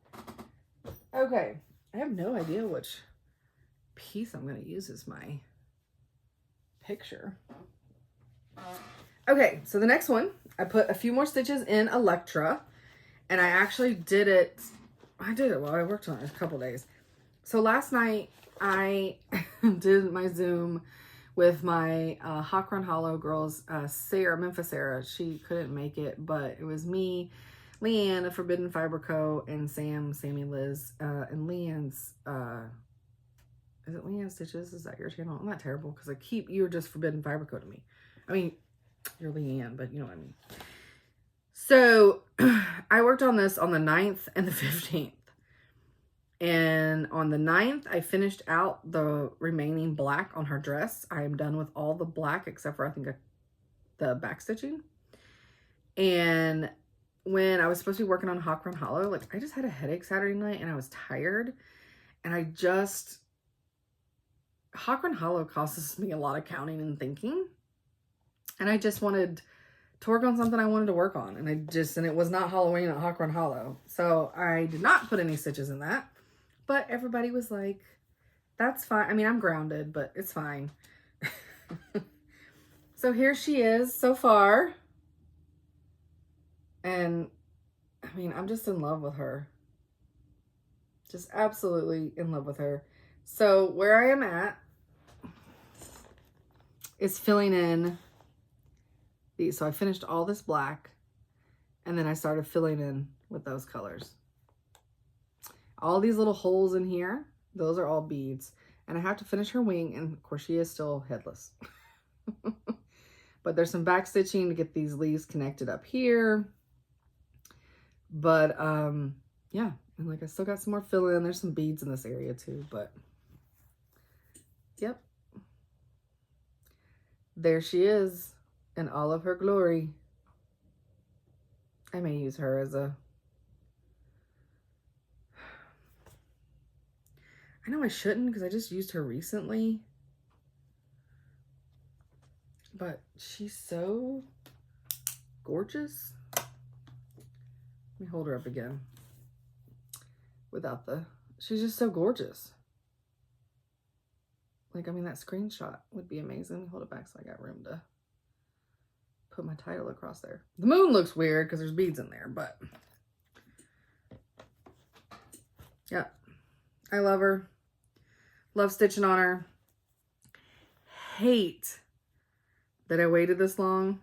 Okay, I have no idea which piece I'm going to use as my picture. Okay, so the next one, I put a few more stitches in Electra, and I actually did it. I did it while I worked on it a couple days. So last night I did my Zoom with my Hawk Run Hollow girls, Memphis Sarah. She couldn't make it, but it was me, Leanne of Forbidden Fiber Co., and Sammy Liz, and Leanne's, is it Leanne Stitches? Is that your channel? I'm not terrible, because you're just Forbidden Fiber Co. to me. I mean, you're Leanne, but you know what I mean. So I worked on this on the 9th and the 15th. And on the 9th, I finished out the remaining black on her dress. I am done with all the black except for, I think, the back stitching. And when I was supposed to be working on Hawk Run Hollow, like, I just had a headache Saturday night and I was tired. And Hawk Run Hollow causes me a lot of counting and thinking. And I just wanted to work on something I wanted to work on. And it was not Halloween at Hawk Run Hollow. So I did not put any stitches in that. But everybody was like, that's fine. I mean, I'm grounded, but it's fine. So here she is so far. And I mean, I'm just in love with her. Just absolutely in love with her. So where I am at is filling in these. So I finished all this black, and then I started filling in with those colors. All these little holes in here, those are all beads. And I have to finish her wing, and of course she is still headless. But there's some back stitching to get these leaves connected up here. But yeah, and like I still got some more fill in. There's some beads in this area too, but yep. There she is in all of her glory. I may use her as a... I know I shouldn't because I just used her recently. But she's so gorgeous. Let me hold her up again. Without the... She's just so gorgeous. Like, I mean, that screenshot would be amazing. Let me hold it back so I got room to put my title across there. The moon looks weird because there's beads in there, but... yeah. I love her. Love stitching on her. Hate that I waited this long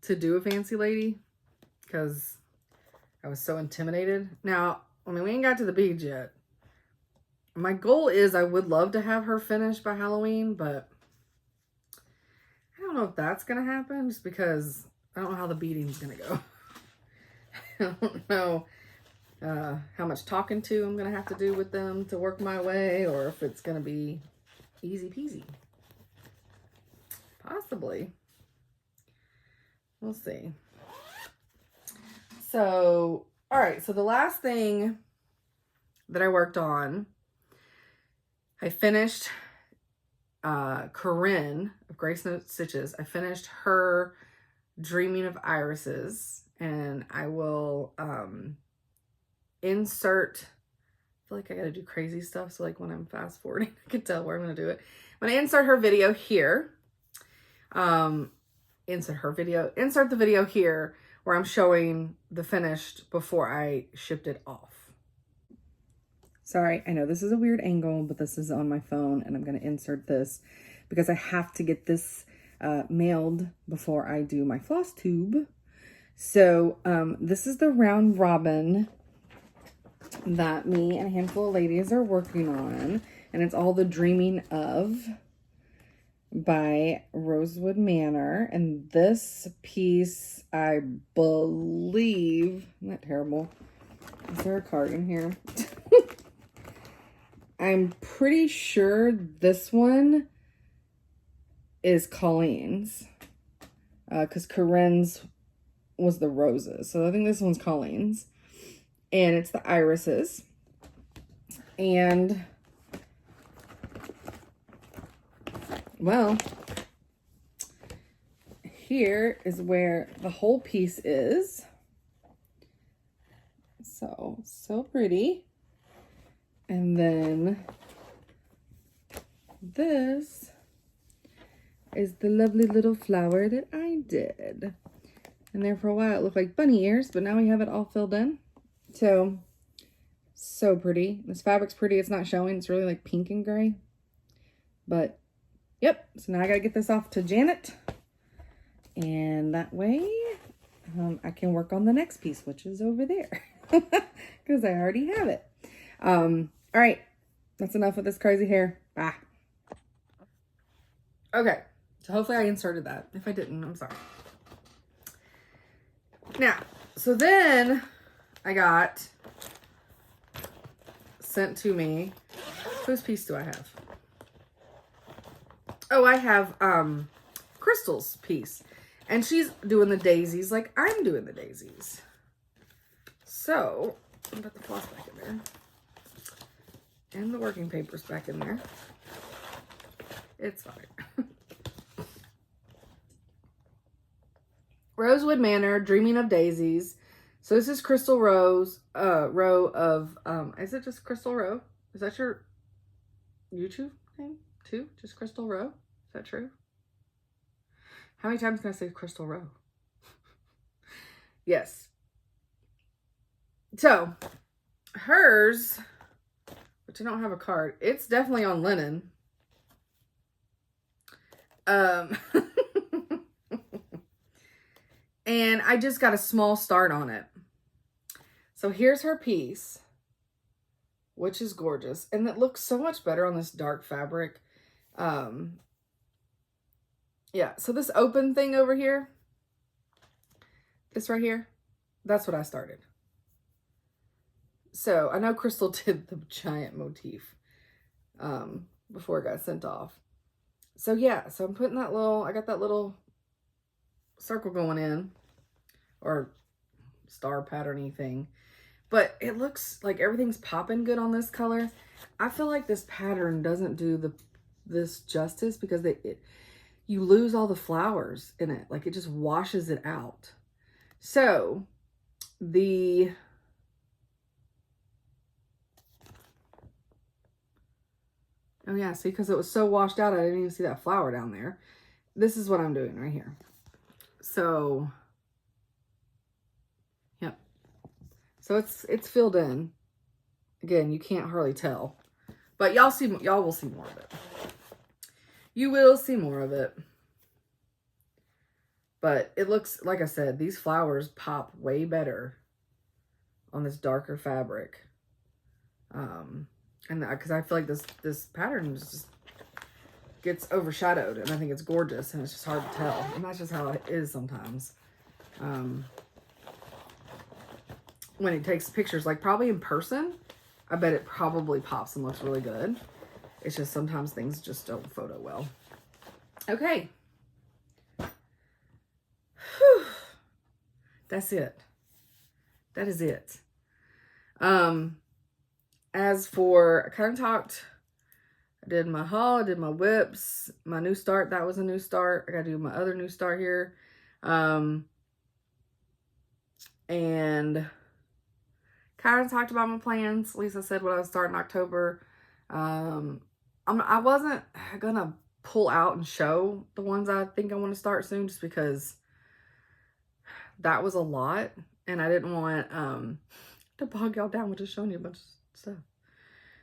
to do a fancy lady because I was so intimidated. Now, I mean, we ain't got to the beads yet. My goal is I would love to have her finished by Halloween, but I don't know if that's going to happen just because I don't know how the beading's going to go. I don't know how much talking to I'm going to have to do with them to work my way, or if it's going to be easy peasy. Possibly. We'll see. So, all right. So the last thing that I worked on, I finished Corinne of Grace Note Stitches. I finished her Dreaming of Irises, and I will insert... I feel like I gotta do crazy stuff, so like when I'm fast forwarding, I can tell where I'm gonna do it. I'm gonna insert her video here. Insert the video here where I'm showing the finished before I shipped it off. Sorry, I know this is a weird angle, but this is on my phone, and I'm gonna insert this because I have to get this mailed before I do my Flosstube. So this is the round robin that me and a handful of ladies are working on, and it's all the Dreaming Of by Rosewood Manor. And this piece, I believe, isn't that terrible? Is there a card in here? I'm pretty sure this one is Colleen's, because Corinne's was the roses. So I think this one's Colleen's. And it's the irises. And, well, here is where the whole piece is. So pretty. And then this is the lovely little flower that I did. And there for a while it looked like bunny ears, but now we have it all filled in. So pretty. This fabric's pretty. It's not showing. It's really like pink and gray. But, yep. So now I gotta get this off to Janet. And that way, I can work on the next piece, which is over there. Because I already have it. All right. That's enough of this crazy hair. Bye. Okay. So hopefully I inserted that. If I didn't, I'm sorry. Now, so then I got sent to me. Whose piece do I have? Oh, I have Crystal's piece. And she's doing the daisies like I'm doing the daisies. So, I'll put the floss back in there. And the working papers back in there. It's fine. Rosewood Manor, Dreaming of Daisies. So this is Crystal Rose, row of, is it just Crystal Row? Is that your YouTube name too? Just Crystal Row? Is that true? How many times can I say Crystal Row? Yes. So, hers, which which I don't have a card. It's definitely on linen. And I just got a small start on it. So here's her piece, which is gorgeous. And it looks so much better on this dark fabric. Yeah, so this open thing over here, this right here, that's what I started. So I know Crystal did the giant motif before it got sent off. So yeah, so I'm putting that little, I got that little circle going in, or star patterny thing. But it looks like everything's popping good on this color. I feel like this pattern doesn't do this justice because you lose all the flowers in it. Like it just washes it out. So oh yeah, see, because it was so washed out, I didn't even see that flower down there. This is what I'm doing right here. So, yep. So it's filled in. Again, you can't hardly tell. But y'all will see more of it. You will see more of it. But it looks, like I said, these flowers pop way better on this darker fabric. And because I feel like this pattern just gets overshadowed, and I think it's gorgeous, and it's just hard to tell. And that's just how it is sometimes. When it takes pictures, like probably in person, I bet it probably pops and looks really good. It's just sometimes things just don't photo well. Okay. Whew. That's it. That is it. As for, I kind of talked, I did my haul, I did my whips, my new start, that was a new start. I got to do my other new start here. And kind of talked about my plans. Lisa said what I was starting in October. I wasn't gonna pull out and show the ones I think I want to start soon, just because that was a lot, and I didn't want to bog y'all down with just showing you a bunch of stuff.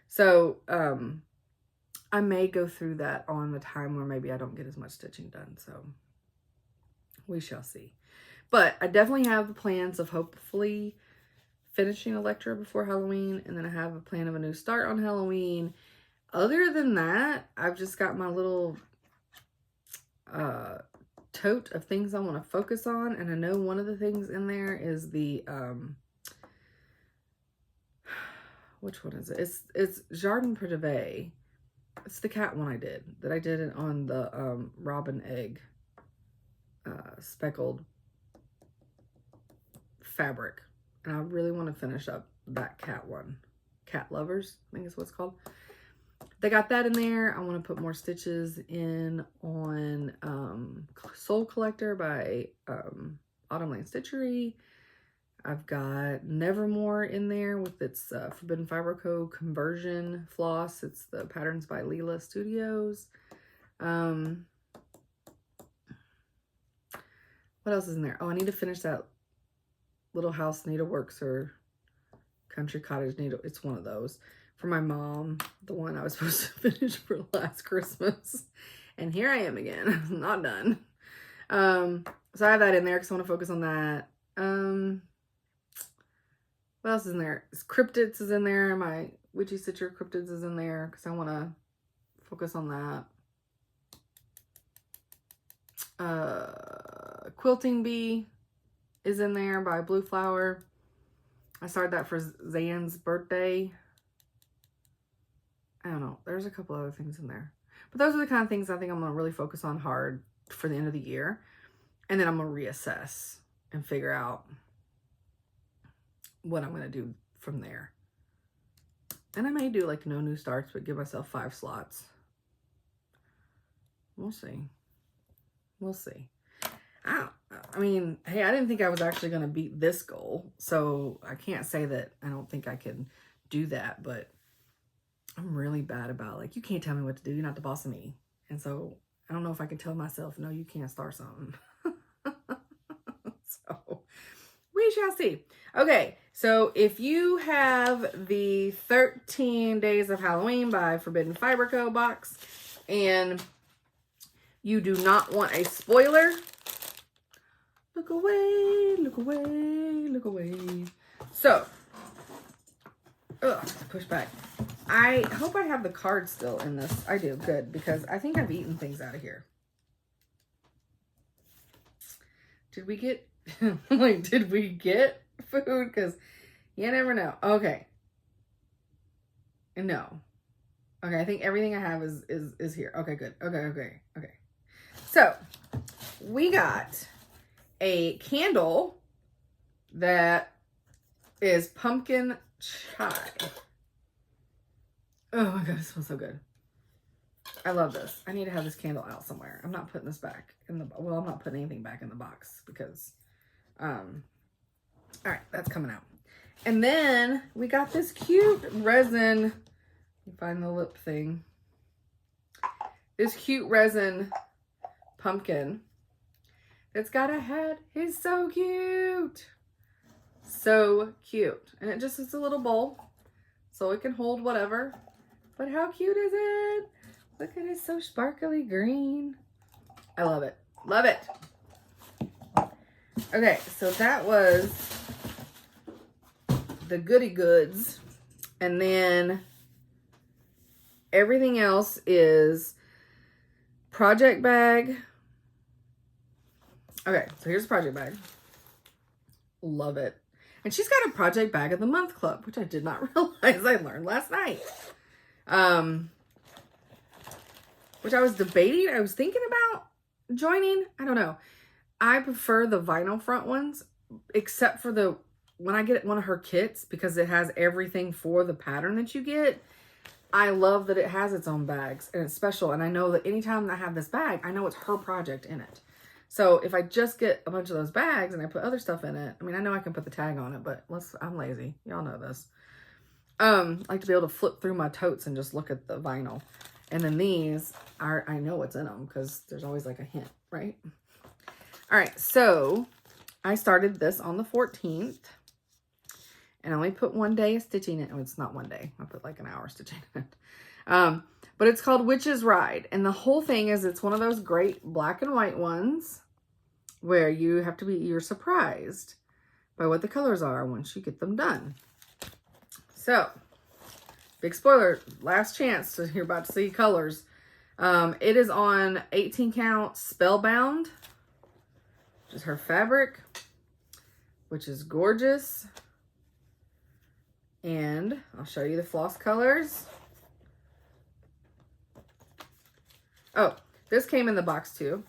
So I may go through that on a time where maybe I don't get as much stitching done. So we shall see. But I definitely have the plans of hopefully finishing Electra before Halloween, and then I have a plan of a new start on Halloween. Other than that, I've just got my little tote of things I want to focus on, and I know one of the things in there is the which one is it? It's Jardin Privé. It's the cat one I did it on the robin egg speckled fabric. And I really want to finish up that cat one. Cat Lovers, I think is what it's called. They got that in there. I want to put more stitches in on Soul Collector by Autumn Lane Stitchery. I've got Nevermore in there with its Forbidden Fiber Co. conversion floss. It's the patterns by Leela Studios. What else is in there? Oh, I need to finish that Little House Needleworks or Country Cottage Needle. It's one of those for my mom, the one I was supposed to finish for last Christmas. And here I am again. I'm not done. So I have that in there because I want to focus on that. What else is in there? Cryptids is in there. My Witchy Stitcher Cryptids is in there because I want to focus on that. Quilting Bee is in there by Blue Flower. I started that for Zan's birthday. I don't know. There's a couple other things in there. But those are the kind of things I think I'm going to really focus on hard for the end of the year. And then I'm going to reassess and figure out what I'm going to do from there. And I may do like no new starts, but give myself 5 slots. We'll see. We'll see. I mean, hey, I didn't think I was actually going to beat this goal. So I can't say that I don't think I can do that. But I'm really bad about, like, you can't tell me what to do. You're not the boss of me. And so I don't know if I can tell myself, no, you can't start something. So We shall see. Okay, so if you have the 13 Days of Halloween by Forbidden Fiber Co. box and you do not want a spoiler, look away, look away, look away. So, push back. I hope I have the card still in this. I do, good, because I think I've eaten things out of here. Did we get, like, did we get food? Because you never know. Okay. No. Okay, I think everything I have is here. Okay, good. Okay. So, we got a candle that is pumpkin chai. Oh my god, it smells so good. I love this. I need to have this candle out somewhere. I'm not putting this back in the, well, I'm not putting anything back in the box because, all right, that's coming out. And then we got this cute resin. Let me find the lip thing. This cute resin pumpkin. It's got a head. He's so cute. So cute. And it just is a little bowl so it can hold whatever. But how cute is it? Look at it, so sparkly green. I love it. Love it. Okay, so that was the goody goods. And then everything else is project bag. Okay, so here's a project bag. Love it. And she's got a project bag of the month club, which I did not realize I learned last night. Which I was debating. I was thinking about joining. I don't know. I prefer the vinyl front ones, except for the, when I get one of her kits, because it has everything for the pattern that you get. I love that it has its own bags and it's special. And I know that anytime I have this bag, I know it's her project in it. So if I just get a bunch of those bags and I put other stuff in it, I mean, I know I can put the tag on it, but I'm lazy. Y'all know this. I like to be able to flip through my totes and just look at the vinyl. And then these are, I know what's in them because there's always like a hint, right? All right, so I started this on the 14th. And I only put 1 day of stitching it. Oh, it's not 1 day. I put like an hour stitching it. But it's called Witch's Ride. And the whole thing is it's one of those great black and white ones where you have to be, you're surprised by what the colors are once you get them done. So, big spoiler, last chance to, you're about to see colors. It is on 18 count Spellbound, which is her fabric, which is gorgeous. And I'll show you the floss colors. Oh, this came in the box too.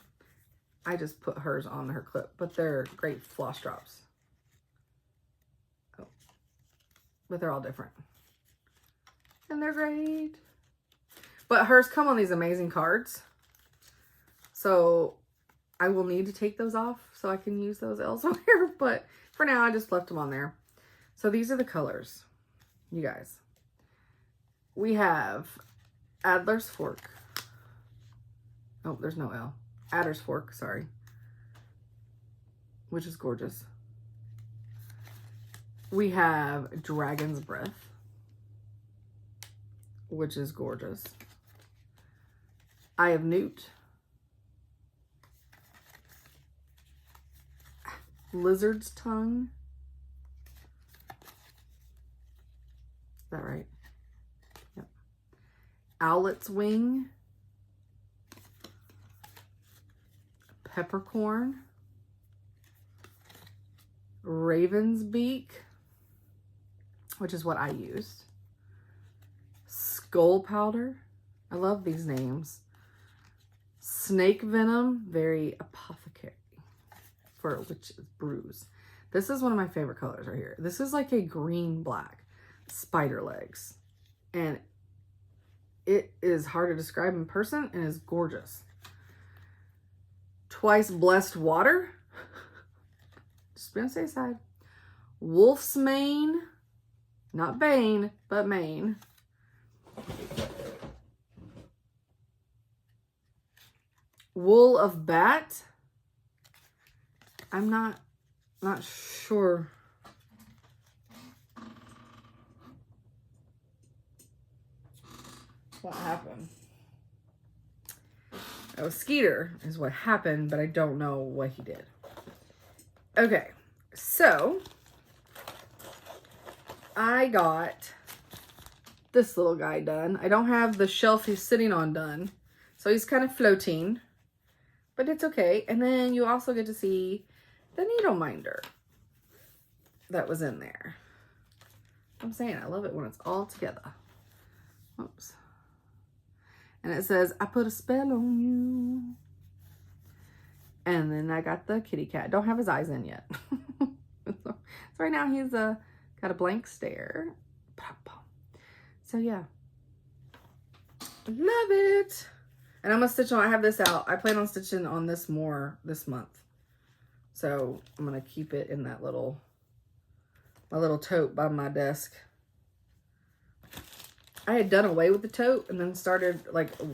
I just put hers on her clip, but they're great floss drops. Oh, but they're all different. And they're great. But hers come on these amazing cards. So I will need to take those off so I can use those elsewhere. But for now, I just left them on there. So these are the colors, you guys. We have Adler's Fork. Oh, there's no L. Adder's Fork, sorry. Which is gorgeous. We have Dragon's Breath, which is gorgeous. Eye of Newt. Lizard's Tongue. Is that right? Yep. Owlet's Wing. Peppercorn. Raven's Beak, which is what I used. Skull Powder. I love these names. Snake Venom, very apothecary for witch's brews. This is one of my favorite colors right here. This is like a green black spider legs, and it is hard to describe in person and is gorgeous. Twice Blessed Water. Just gonna say side. Wolf's Mane, not Bane, but Mane. Wool of Bat. I'm not Not sure. What happened? Oh, Skeeter is what happened, but I don't know what he did. Okay, so I got this little guy done. I don't have the shelf he's sitting on done, so he's kind of floating, but it's okay. And then you also get to see the needle minder that was in there. I'm saying I love it when it's all together. Oops. And it says, I put a spell on you. And then I got the kitty cat. Don't have his eyes in yet. So right now he's got a blank stare. So yeah. Love it. And I'm going to stitch on, I have this out. I plan on stitching on this more this month. So I'm going to keep it in that little, my little tote by my desk. I had done away with the tote and then started like a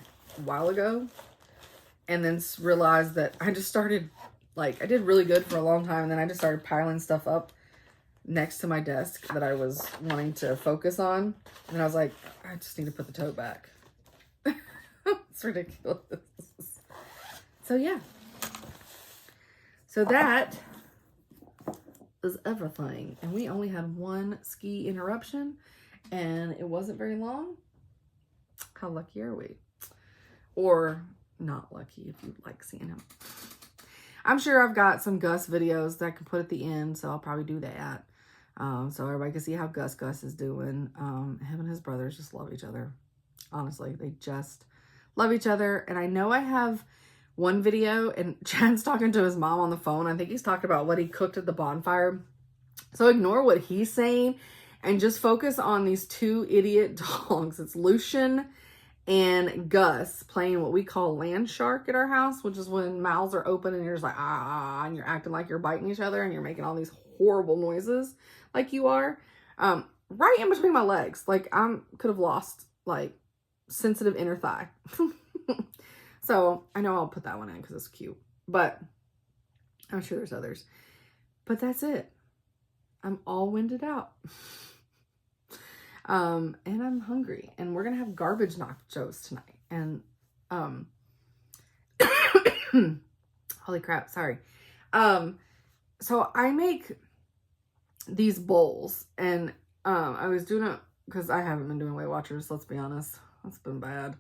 while ago. And then realized that I just started, like, I did really good for a long time. And then I just started piling stuff up next to my desk that I was wanting to focus on. And I was like, I just need to put the tote back. It's ridiculous. So yeah. So that is everything. And we only had one ski interruption. And it wasn't very long. How lucky are we? Or not lucky if you like seeing him. I'm sure I've got some Gus videos that I can put at the end, so I'll probably do that. So everybody can see how Gus is doing. Him and his brothers just love each other. Honestly, they just love each other. And I know I have one video, and Chad's talking to his mom on the phone. I think he's talking about what he cooked at the bonfire. So ignore what he's saying and just focus on these two idiot dogs. It's Lucian and Gus playing what we call land shark at our house, which is when mouths are open and you're just like, ah, and you're acting like you're biting each other and you're making all these horrible noises like you are. Right in between my legs. Like I could have lost like sensitive inner thigh. So I know I'll put that one in because it's cute, but I'm sure there's others. But that's it. I'm all winded out. And I'm hungry, and we're gonna have garbage nachos tonight. And holy crap, sorry. So I make these bowls, and I was doing it because I haven't been doing Weight Watchers, let's be honest. It's been bad.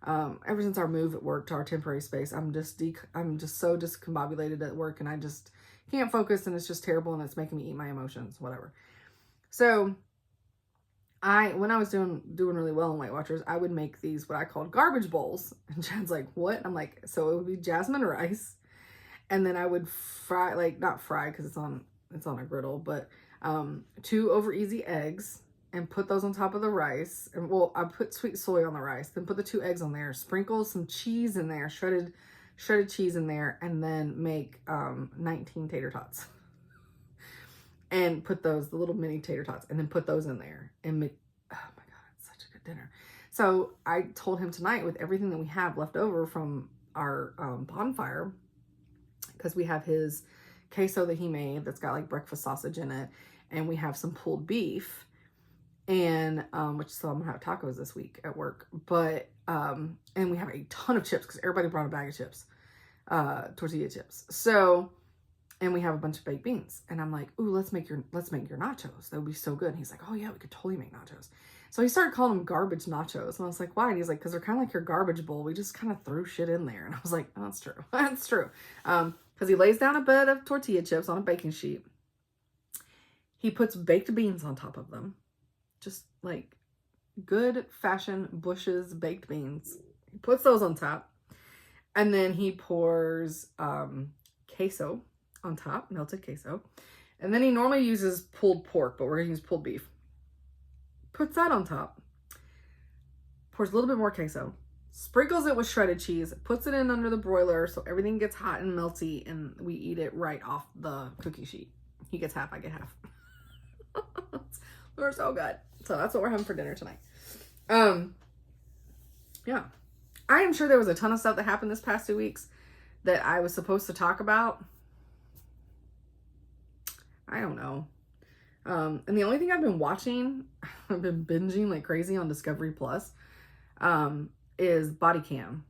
Ever since our move at work to our temporary space, I'm just so discombobulated at work, and I just can't focus, and it's just terrible, and it's making me eat my emotions, whatever. So when I was doing really well in Weight Watchers, I would make these, what I called garbage bowls. And Chad's like, what? I'm like, so it would be jasmine rice. And then I would fry, like not fry because it's on a griddle, but 2 over easy eggs and put those on top of the rice. And well, I put sweet soy on the rice, then put the 2 eggs on there, sprinkle some cheese in there, shredded cheese in there, and then make 19 tater tots. And put the little mini tater tots, and then put those in there and make, oh my God, it's such a good dinner. So I told him tonight, with everything that we have left over from our bonfire, because we have his queso that he made that's got like breakfast sausage in it, and we have some pulled beef, and so I'm gonna have tacos this week at work, but and we have a ton of chips because everybody brought a bag of chips, tortilla chips. So, and we have a bunch of baked beans. And I'm like, ooh, let's make your nachos. That would be so good. And he's like, oh yeah, we could totally make nachos. So he started calling them garbage nachos. And I was like, why? And he's like, because they're kind of like your garbage bowl. We just kind of threw shit in there. And I was like, oh, that's true. That's true. Because he lays down a bed of tortilla chips on a baking sheet. He puts baked beans on top of them. Just like good fashion Bush's baked beans. He puts those on top. And then he pours queso on top, melted queso. And then he normally uses pulled pork, but we're gonna use pulled beef. Puts that on top. Pours a little bit more queso. Sprinkles it with shredded cheese. Puts it in under the broiler so everything gets hot and melty, and we eat it right off the cookie sheet. He gets half, I get half. They're so good. So that's what we're having for dinner tonight. Yeah. I am sure there was a ton of stuff that happened this past 2 weeks that I was supposed to talk about. I don't know. And the only thing I've been watching, I've been binging like crazy on Discovery Plus, is Body Cam,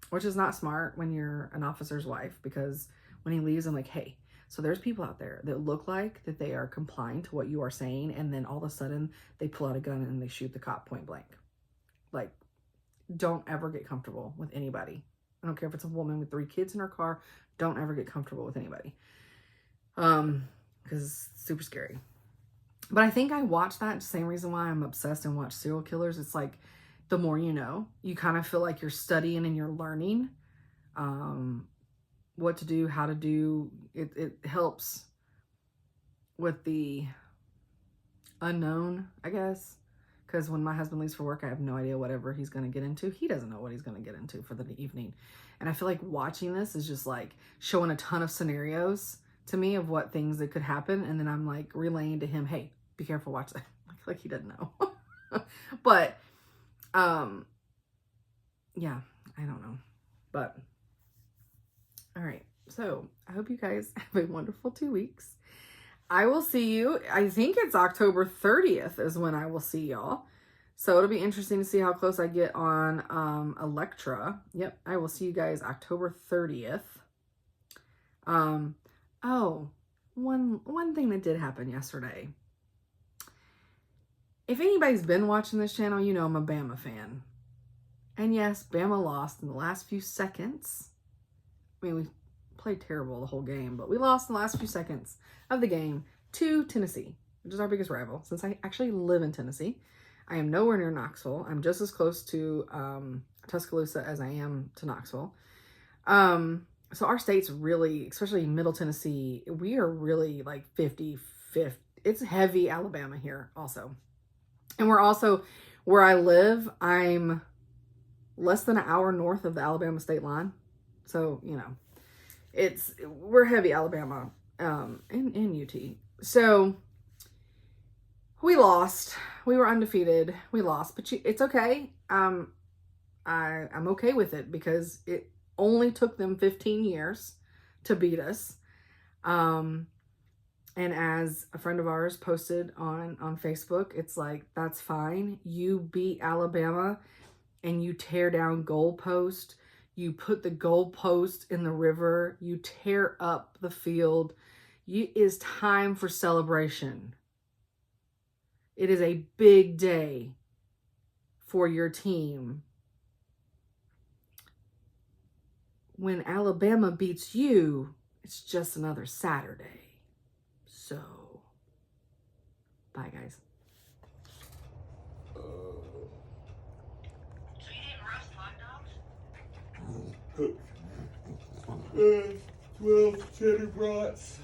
which is not smart when you're an officer's wife, because when he leaves, I'm like, hey, so there's people out there that look like that they are complying to what you are saying, and then all of a sudden they pull out a gun and they shoot the cop point blank. Like, don't ever get comfortable with anybody. I don't care if it's a woman with 3 kids in her car. Don't ever get comfortable with anybody. Because it's super scary. But I think I watch that, the same reason why I'm obsessed and watch serial killers. It's like, the more you know, you kind of feel like you're studying and you're learning what to do, how to do. It helps with the unknown, I guess. Because when my husband leaves for work, I have no idea whatever he's going to get into. He doesn't know what he's going to get into for the evening. And I feel like watching this is just like showing a ton of scenarios to me of what things that could happen. And then I'm like relaying to him, hey, be careful, watch that. Like he doesn't know. But, yeah, I don't know. But, all right. So I hope you guys have a wonderful 2 weeks. I will see you. I think it's October 30th is when I will see y'all. So it'll be interesting to see how close I get on Electra. Yep, I will see you guys October 30th. Oh, one thing that did happen yesterday. If anybody's been watching this channel, you know I'm a Bama fan. And yes, Bama lost in the last few seconds. I mean, we played terrible the whole game, but we lost in the last few seconds of the game to Tennessee, which is our biggest rival, since I actually live in Tennessee. I am nowhere near Knoxville. I'm just as close to Tuscaloosa as I am to Knoxville. So our state's really, especially Middle Tennessee, we are really like 50-50. It's heavy Alabama here also. And we're also, where I live, I'm less than an hour north of the Alabama state line. So, you know, we're heavy Alabama, in UT. So we lost. We were undefeated. We lost, but it's okay. I'm okay with it because it only took them 15 years to beat us. And as a friend of ours posted on Facebook, it's like, that's fine. You beat Alabama and you tear down goalpost. You put the goalpost in the river. You tear up the field. It is time for celebration. It is a big day for your team. When Alabama beats you, it's just another Saturday. So, bye guys. So you didn't roast hot dogs? 12 cheddar brats,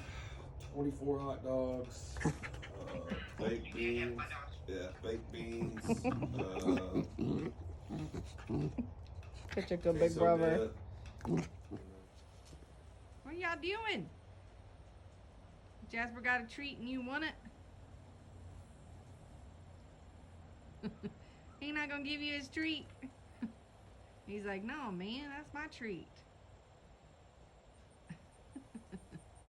24 hot dogs, baked beans. Yeah, baked beans. Such a good big brother. What are y'all doing? Jasper got a treat and you want it? He not gonna give you his treat. He's like, no, man, that's my treat.